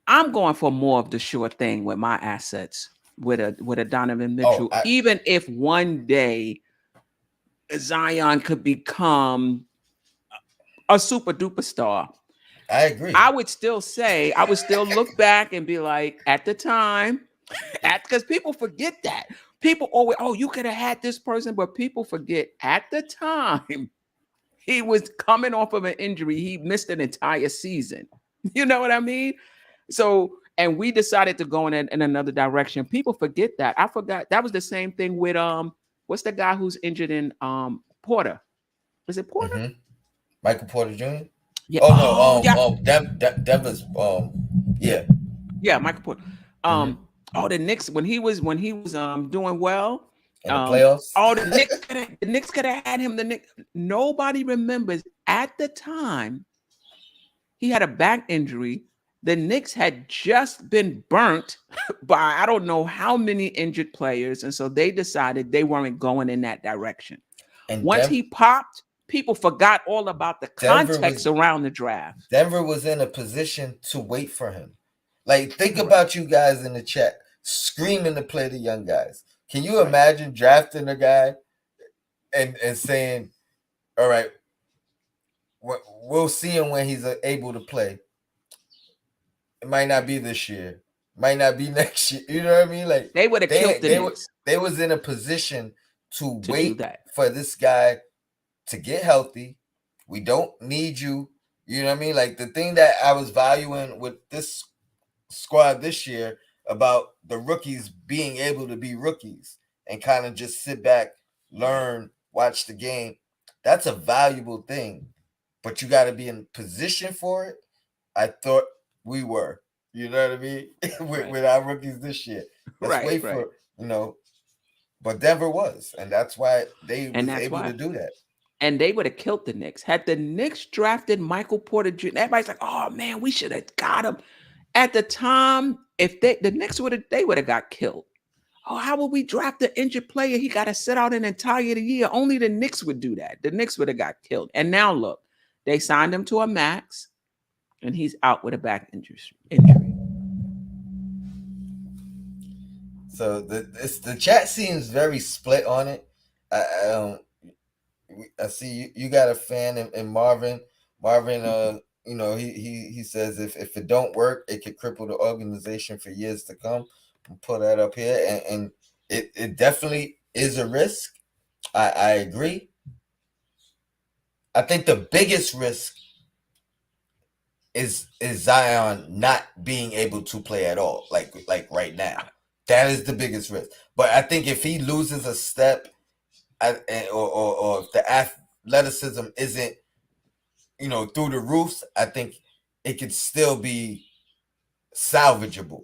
I'm going for more of the sure thing with my assets with a Donovan Oh, Mitchell. I Even if one day Zion could become a super duper star, I agree. I would still look back and be like, at the time, because people forget that. People always, oh, you could have had this person, but people forget at the time he was coming off of an injury. He missed an entire season. You know what I mean? So, and we decided to go in another direction. People forget that. I forgot that was the same thing with what's the guy who's injured in Porter? Is it Porter? Hmm. Michael Porter Jr. Yeah. Oh no, Oh yeah. Denver's yeah. Yeah, Michael Porter. Hmm. Oh, the Knicks when he was doing well. In the playoffs. Oh, the Knicks could have had him. The Knicks. Nobody remembers at the time he had a back injury. The Knicks had just been burnt by I don't know how many injured players, and so they decided they weren't going in that direction. and Once he popped, people forgot all about the Denver context was around the draft. Denver was in a position to wait for him. Like, think Correct. about you guys in the chat screaming to play the young guys. Can you Right. imagine drafting a guy and saying, "All right, we'll see him when he's able to play. It might not be this year, might not be next year." You know what I mean? Like They would have killed the Knicks they was in a position to to do wait that. for this guy to get healthy. We don't need you. You know what I mean? Like the thing that I was valuing with this squad this year about the rookies being able to be rookies and kind of just sit back, learn, watch the game. That's a valuable thing, but you got to be in position for it. I thought we were. You know what I mean? Right. With our rookies this year. Let's Right. wait Right. for, you know, but Denver was, and that's why they And was that's able to why. do that. And they would have killed the Knicks. Had the Knicks drafted Michael Porter Jr., everybody's like, oh man, we should have got him. At the time, if the Knicks would have got killed. Oh, how would we draft an injured player? He got to sit out an entire year. Only the Knicks would do that. The Knicks would have got killed. And now look, they signed him to a max, and he's out with a back injury. So the chat seems very split on it. I I see you got a fan in Marvin. Marvin, he says if it don't work, it could cripple the organization for years to come. I'll put that up here, and it definitely is a risk. I agree. I think the biggest risk is Zion not being able to play at all, like right now. That is the biggest risk. But I think if he loses a step, or if the athleticism isn't through the roofs, I think it could still be salvageable.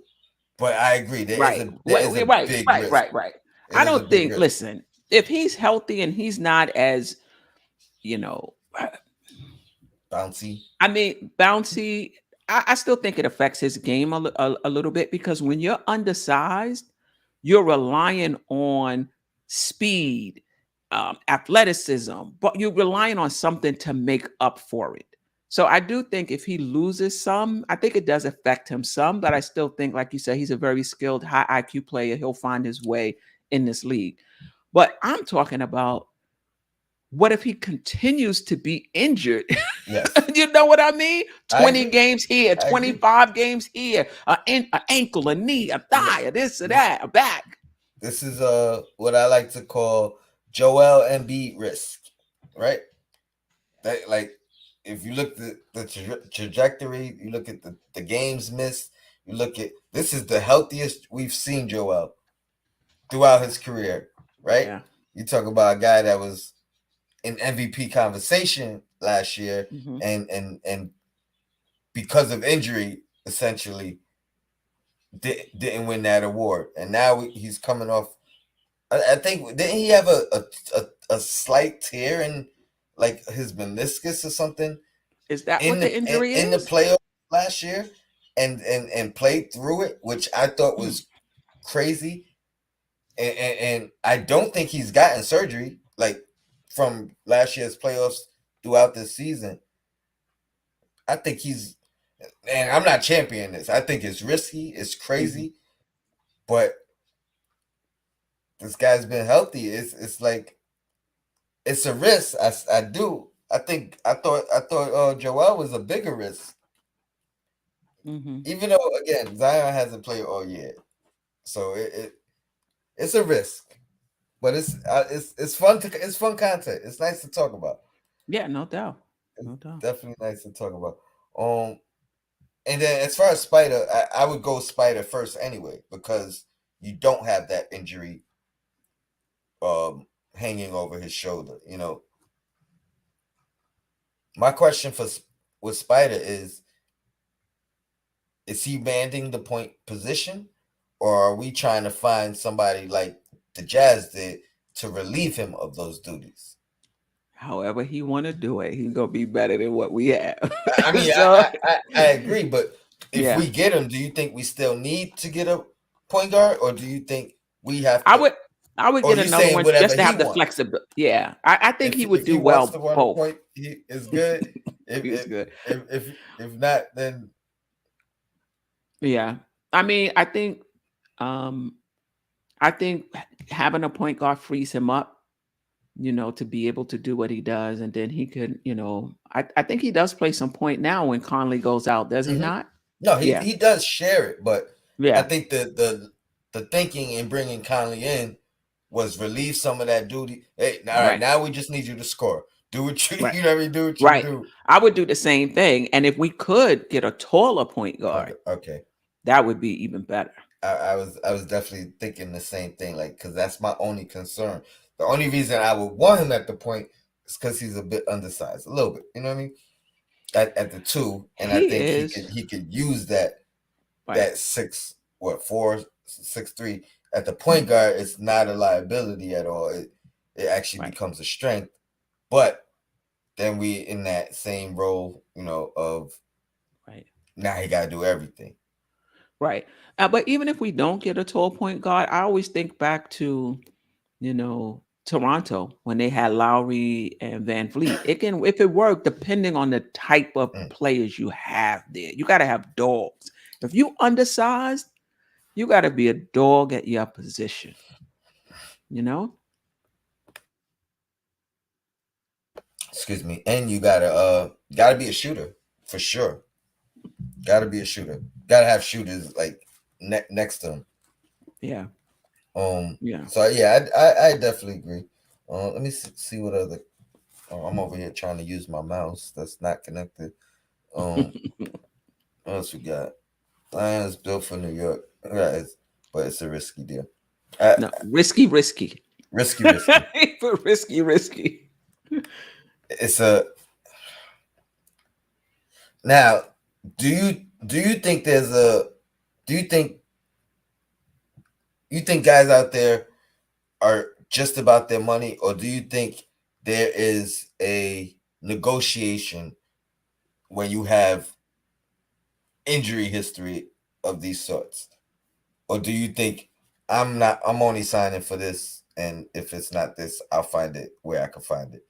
But I agree, Right. there is a Right. big Right. risk. Right. Right. It I is a don't big think, risk. listen, if he's healthy and he's not as, you know, Bouncy. I mean, bouncy. I still think it affects his game a little bit because when you're undersized, you're relying on speed, athleticism, but you're relying on something to make up for it. So I do think if he loses some, I think it does affect him some, but I still think, like you said, he's a very skilled, high IQ player. He'll find his way in this league. But I'm talking about what if he continues to be injured? Yes, You know what I mean? I 20 agree. games here, I agree. 25 games here, an ankle, a knee, a Yeah. thigh, a this or This that, a back. this is what I like to call Joel Embiid risk, right? That like if you look at the trajectory, you look at the games missed, you look at this is the healthiest we've seen Joel throughout his career, right? Yeah. You talk about a guy that was in MVP conversation last year, Hmm. and because of injury, essentially didn't win that award, and now he's coming off. I think didn't he have a slight tear in like his meniscus or something Is that what the injury in the is? playoffs last year, and played through it, which I thought Mm, was crazy. And I don't think he's gotten surgery like from last year's playoffs throughout this season. I think he's, and I'm not championing this. I think it's risky, it's mhm, crazy, but this guy's been healthy. It's like it's a risk. I do. I thought Joel was a bigger risk, mhm. even though again Zion hasn't played all year, so it's a risk. But it's fun it's fun content. It's nice to talk about. Yeah, no doubt. It's No doubt. definitely nice to talk about. Um, and then as far as Spider, I would go Spider first anyway because you don't have that injury um hanging over his shoulder. You know, my question for with Spider is he banding the point position, or are we trying to find somebody like the Jazz did to relieve him of those duties? However he want to do it, he's gonna be better than what we have. I mean, So I agree, but if yeah, we get him, do you think we still need to get a point guard, or do you think we have I to? would I would Or get you another saying one whatever just to he have the wants? flexibility. Yeah, I think he would If do he wants to well run a both. point, he is good. If He's if good. if not, then Yeah. I mean, um I think having a point guard frees him up, to be able to do what he does. And then he could, I think he does play some point now when Conley goes out, does he mhm. not? No, Yeah. he does share it, but I Yeah. think the thinking in bringing Conley in was relieve some of that duty. Hey, all right, Right. now we just need you to score. Do what you Right. you know what I mean, do what you Right. do. I would do the same thing. And if we could get a taller point guard, Okay, okay. that would be even better. I was definitely thinking the same thing, like because that's my only concern. The only reason I would want him at the point is because he's a bit undersized, a little bit. You know what I mean? At the two, and I He think he is. could use that Right. 6'4", 6'3" at the point Mhm. guard. It's not a liability at all. It actually Right. becomes a strength. But then we in that same role, of Right. now he got to do everything. Right. But even if we don't get a tall point guard, I always think back to, Toronto when they had Lowry and Van Vliet. It can, if it worked, depending on the type of Mm. players you have there. You got to have dogs. If you undersized, you got to be a dog at your position. You know. Excuse me, and you gotta be a shooter for sure. Gotta be a shooter. Gotta have shooters like next to him. Yeah. Um. Yeah. So yeah, I definitely agree. Let me see what other. Oh, I'm over here trying to use my mouse that's not connected. Um. What else we got? Lions built for New York. Guys, but it's a risky deal. Uh, No, risky, risky. risky. For risky, risky. It's a now. Do you think there's a? Do you think guys out there are just about their money, or do you think there is a negotiation when you have injury history of these sorts? Or do you think I'm only signing for this, and if it's not this, I'll find it where I can find it?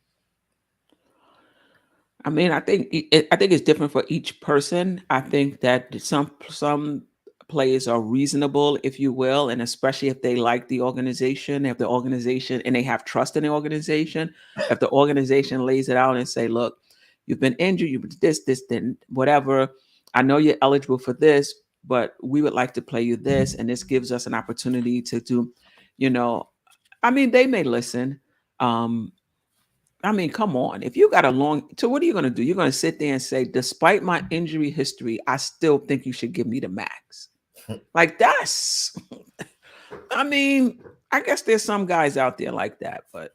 I mean, I think it's different for each person. I think that some players are reasonable, if you will, and especially if they like the organization, if the organization and they have trust in the organization, if the organization lays it out and say, "Look, you've been injured, you this, then whatever. I know you're eligible for this, but we would like to play you this, and this gives us an opportunity to do, you know." I mean, they may listen. Um, I mean, come on. If you got a long, so what are you going to do? You're going to sit there and say, despite my injury history, I still think you should give me the max. Like that's, I mean, I guess there's some guys out there like that, but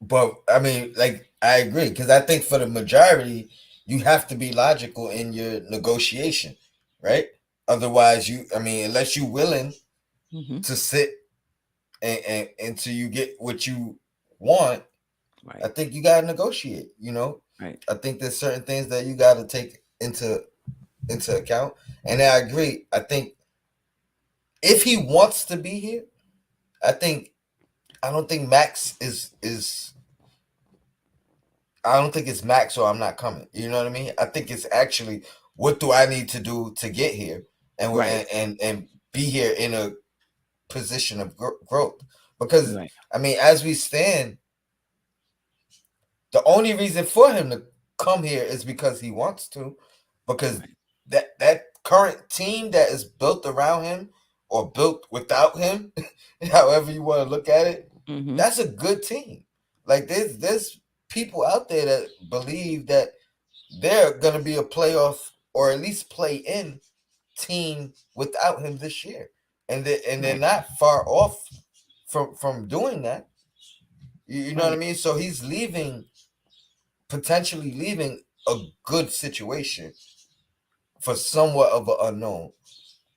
But I mean, like I agree because I think for the majority, you have to be logical in your negotiation, right? Otherwise, I mean, unless you're willing hmm to sit and until you get what you want, I right, think you gotta negotiate. right, I think there's certain things that you gotta take into account, and I agree. I think if he wants to be here, I think I don't think Max is I don't think it's Max or I'm not coming. You know what I mean? I think it's actually what do I need to do to get here right, and be here in a position of growth. Because right, I mean, as we stand, the only reason for him to come here is because he wants to, because right. that current team that is built around him or built without him, however you want to look at it, hmm that's a good team. Like there's people out there that believe that they're gonna be a playoff or at least play in team without him this year, and they're Right, not far off from doing that. You know what I right. mean? So he's potentially leaving a good situation for somewhat of an unknown.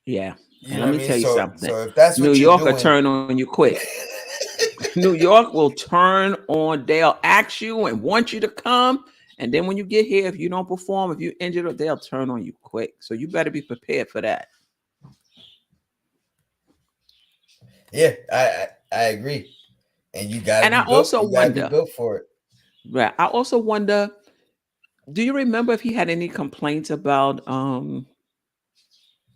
Yeah. You And know let what I me mean? tell you So something. if that's New what you're York will doing, turn on you quick. New York will turn on, they'll ask you and want you to come. And then when you get here, if you don't perform, if you're injured, they'll turn on you quick. So you better be prepared for that. yeah, I agree. And you got to And be I built. also You got to be wonder, built for it. right? I also wonder, do you remember if he had any complaints about Van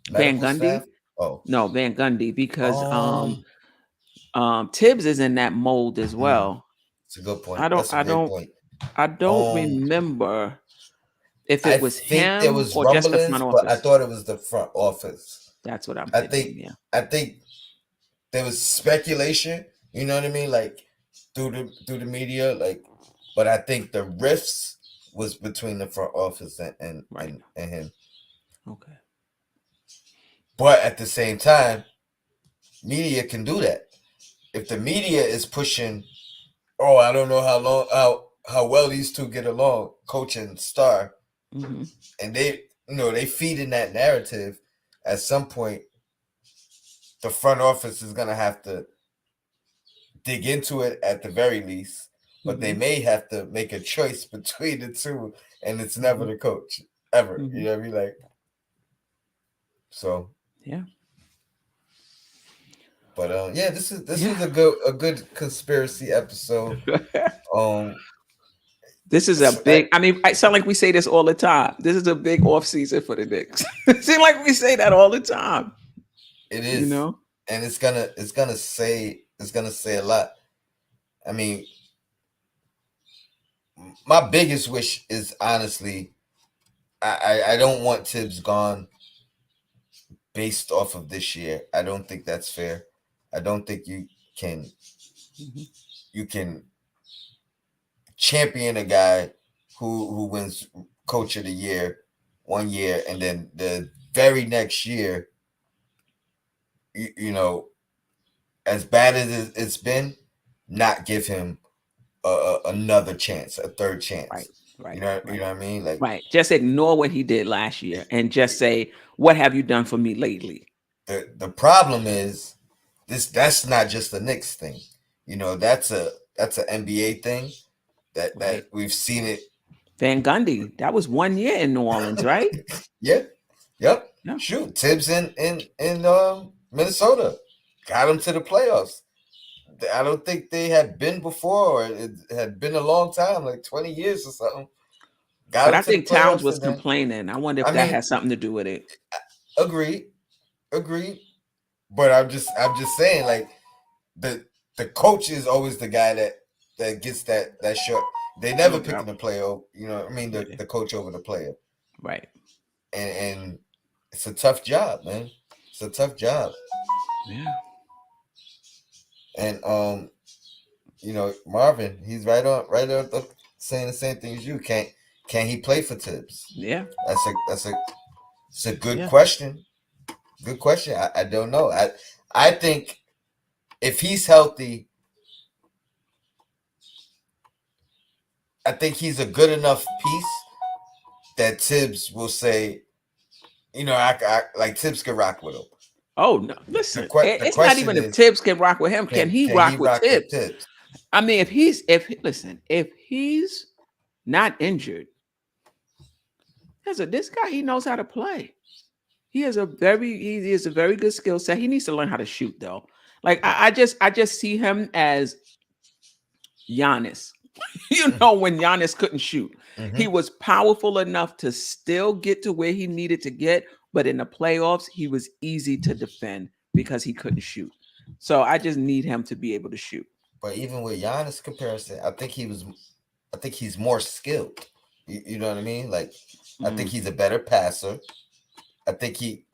Medical staff. Gundy? Oh, No, Van Gundy, because um, Tibbs is in that mold as mm, well. it's a good point. I don't That's a I great don't point. I don't Um, remember if I it was think there him was or just the front rumblings, but I office. thought it was the front office. That's what I'm I thinking. think Yeah. I think there was speculation. You know what I mean? Like through the media, like. But I think the rifts was between the front office and and Right. and, and him. Okay. But at the same time, media can do that. If the media is pushing, oh, I don't know how well these two get along, coach and star, hmm and they feed in that narrative. At some point, the front office is gonna have to dig into it at the very least, but they hmm may have to make a choice between the two, and it's never hmm the coach ever. You hmm know what I mean? Like so. Yeah. But yeah, this Yeah. was a good conspiracy episode. Um, This is a so I, big. I mean, I sound like we say this all the time. This is a big off season for the Knicks. It seems like we say that all the time. it You is, know. and it's gonna say a lot. I mean, my biggest wish is honestly, I don't want Tibbs gone based off of this year. I don't think that's fair. I don't think can hmm you can champion a guy who wins coach of the year 1 year and then the very next year, you know, as bad as it's been, not give him another chance, a third Right. chance. You Right. know, you Right. know what I mean? Like Right. Just ignore what he did last year and just say, "What have you done for me lately?" the problem is that's not just a Knicks thing. That's an NBA thing that Right. we've seen it Van Gundy. That was 1 year in New Orleans, right? Yeah, yep. Yeah. Shoot, Tibbs in Minnesota got him to the playoffs. I don't think they had been before. Or it had been a long time, like 20 years or something. Got But him I to the think Towns playoffs, was and then complaining. I wonder if I that mean, has something to do with it. agreed, agreed. But I'm just saying, like the the coach is always the guy that gets that shot. They never No picking doubt. the player. You know, I mean Yeah. the coach over the player, Right. and it's a tough job, man. It's a tough job, Yeah. and Marvin, he's right on saying the same thing as you. Can he play for Tibbs? Yeah. That's a it's a good Yeah. question. Good question. I don't know. I think if he's healthy, I think he's a good enough piece that Tibbs will say, I like Tibbs can rock with him. Oh no! The Listen, the it's not question even if is, Tibbs can rock with him. Can he can he rock with rock with Tibbs? Tibbs? I mean, if he's not injured, this guy he knows how to play. He is a very good skill set. He needs to learn how to shoot though. Like I just see him as Giannis. When Giannis couldn't shoot, he Mm-hmm. was powerful enough to still get to where he needed to get, but in the playoffs, he was easy to defend because he couldn't shoot. So I just need him to be able to shoot. But even with Giannis comparison, I think he's more skilled. You know what I mean? Like, I think Mm. he's a better passer. I think he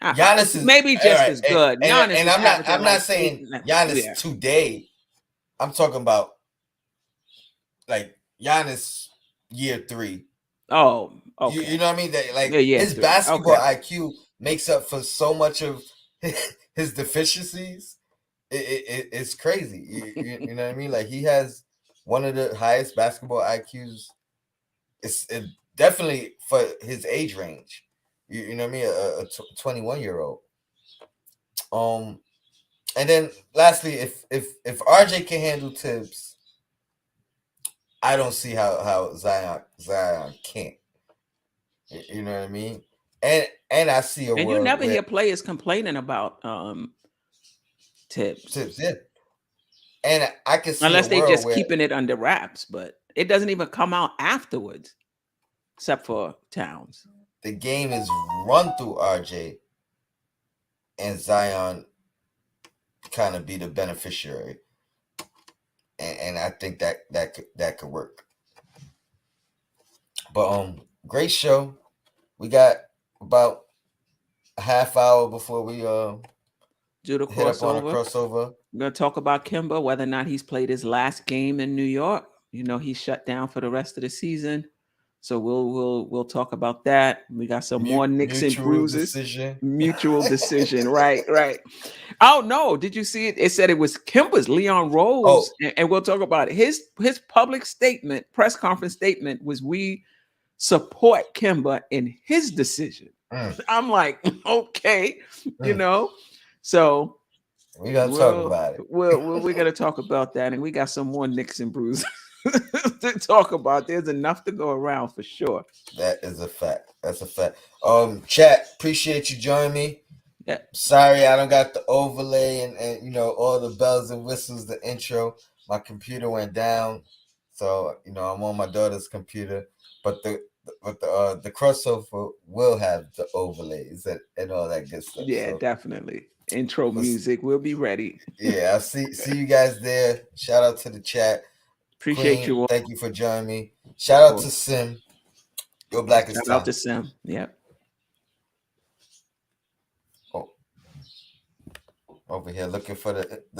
Giannis is Maybe all just right, as good. Giannis and is I'm averaging not like eight. saying Giannis Yeah. today. I'm talking about like Giannis year three. Oh, You okay. know what I mean? That like Yeah, yeah, his three. basketball Okay. IQ makes up for so much of his deficiencies. It's crazy. You know what I mean? Like he has one of the highest basketball IQs. It definitely for his age range. You know what I mean? A 21-year-old. Um, and then lastly, if RJ can handle Tibbs, I don't see how Zion can't. You know what I mean? And I see a And you world never where hear players complaining about Tibbs Tibbs, yeah, and I can see a unless they world just where keeping it under wraps, but it doesn't even come out afterwards, except for Towns. the game is run through RJ and Zion kind of be the beneficiary, and I think that could work. But great show. We got about a half hour before we Do the hit up on a crossover. crossover. We're gonna talk about Kimba, whether or not he's played his last game in New York. He's shut down for the rest of the season. So we'll talk about that. We got some more nicks and Mutual bruises. decision. Mutual decision. Right, right. Oh no, did you see it? It said it was Kimba's Leon Rose, Oh, and we'll talk about it. His public statement, press conference statement was we support Kimba in his decision. mm, I'm like, okay, you mm. know. So We gotta talk we'll, about it. we're gonna talk about that, and we got some more nicks and bruises to talk about. There's enough to go around for sure. That is a fact. That's a fact. Chat, appreciate you joining me. Yeah, Sorry, I don't got the overlay and all the bells and whistles. The intro, my computer went down, so I'm on my daughter's computer. But the crossover will have the overlays and all that good stuff. yeah, So definitely. Intro music. We'll be ready. yeah, I'll see you guys there. Shout out to the chat, Appreciate Queen. you all. Thank you for joining me. Of Shout out to course. Sim. Your black is Shout out time. to Sam. Yep. Oh, over here looking for the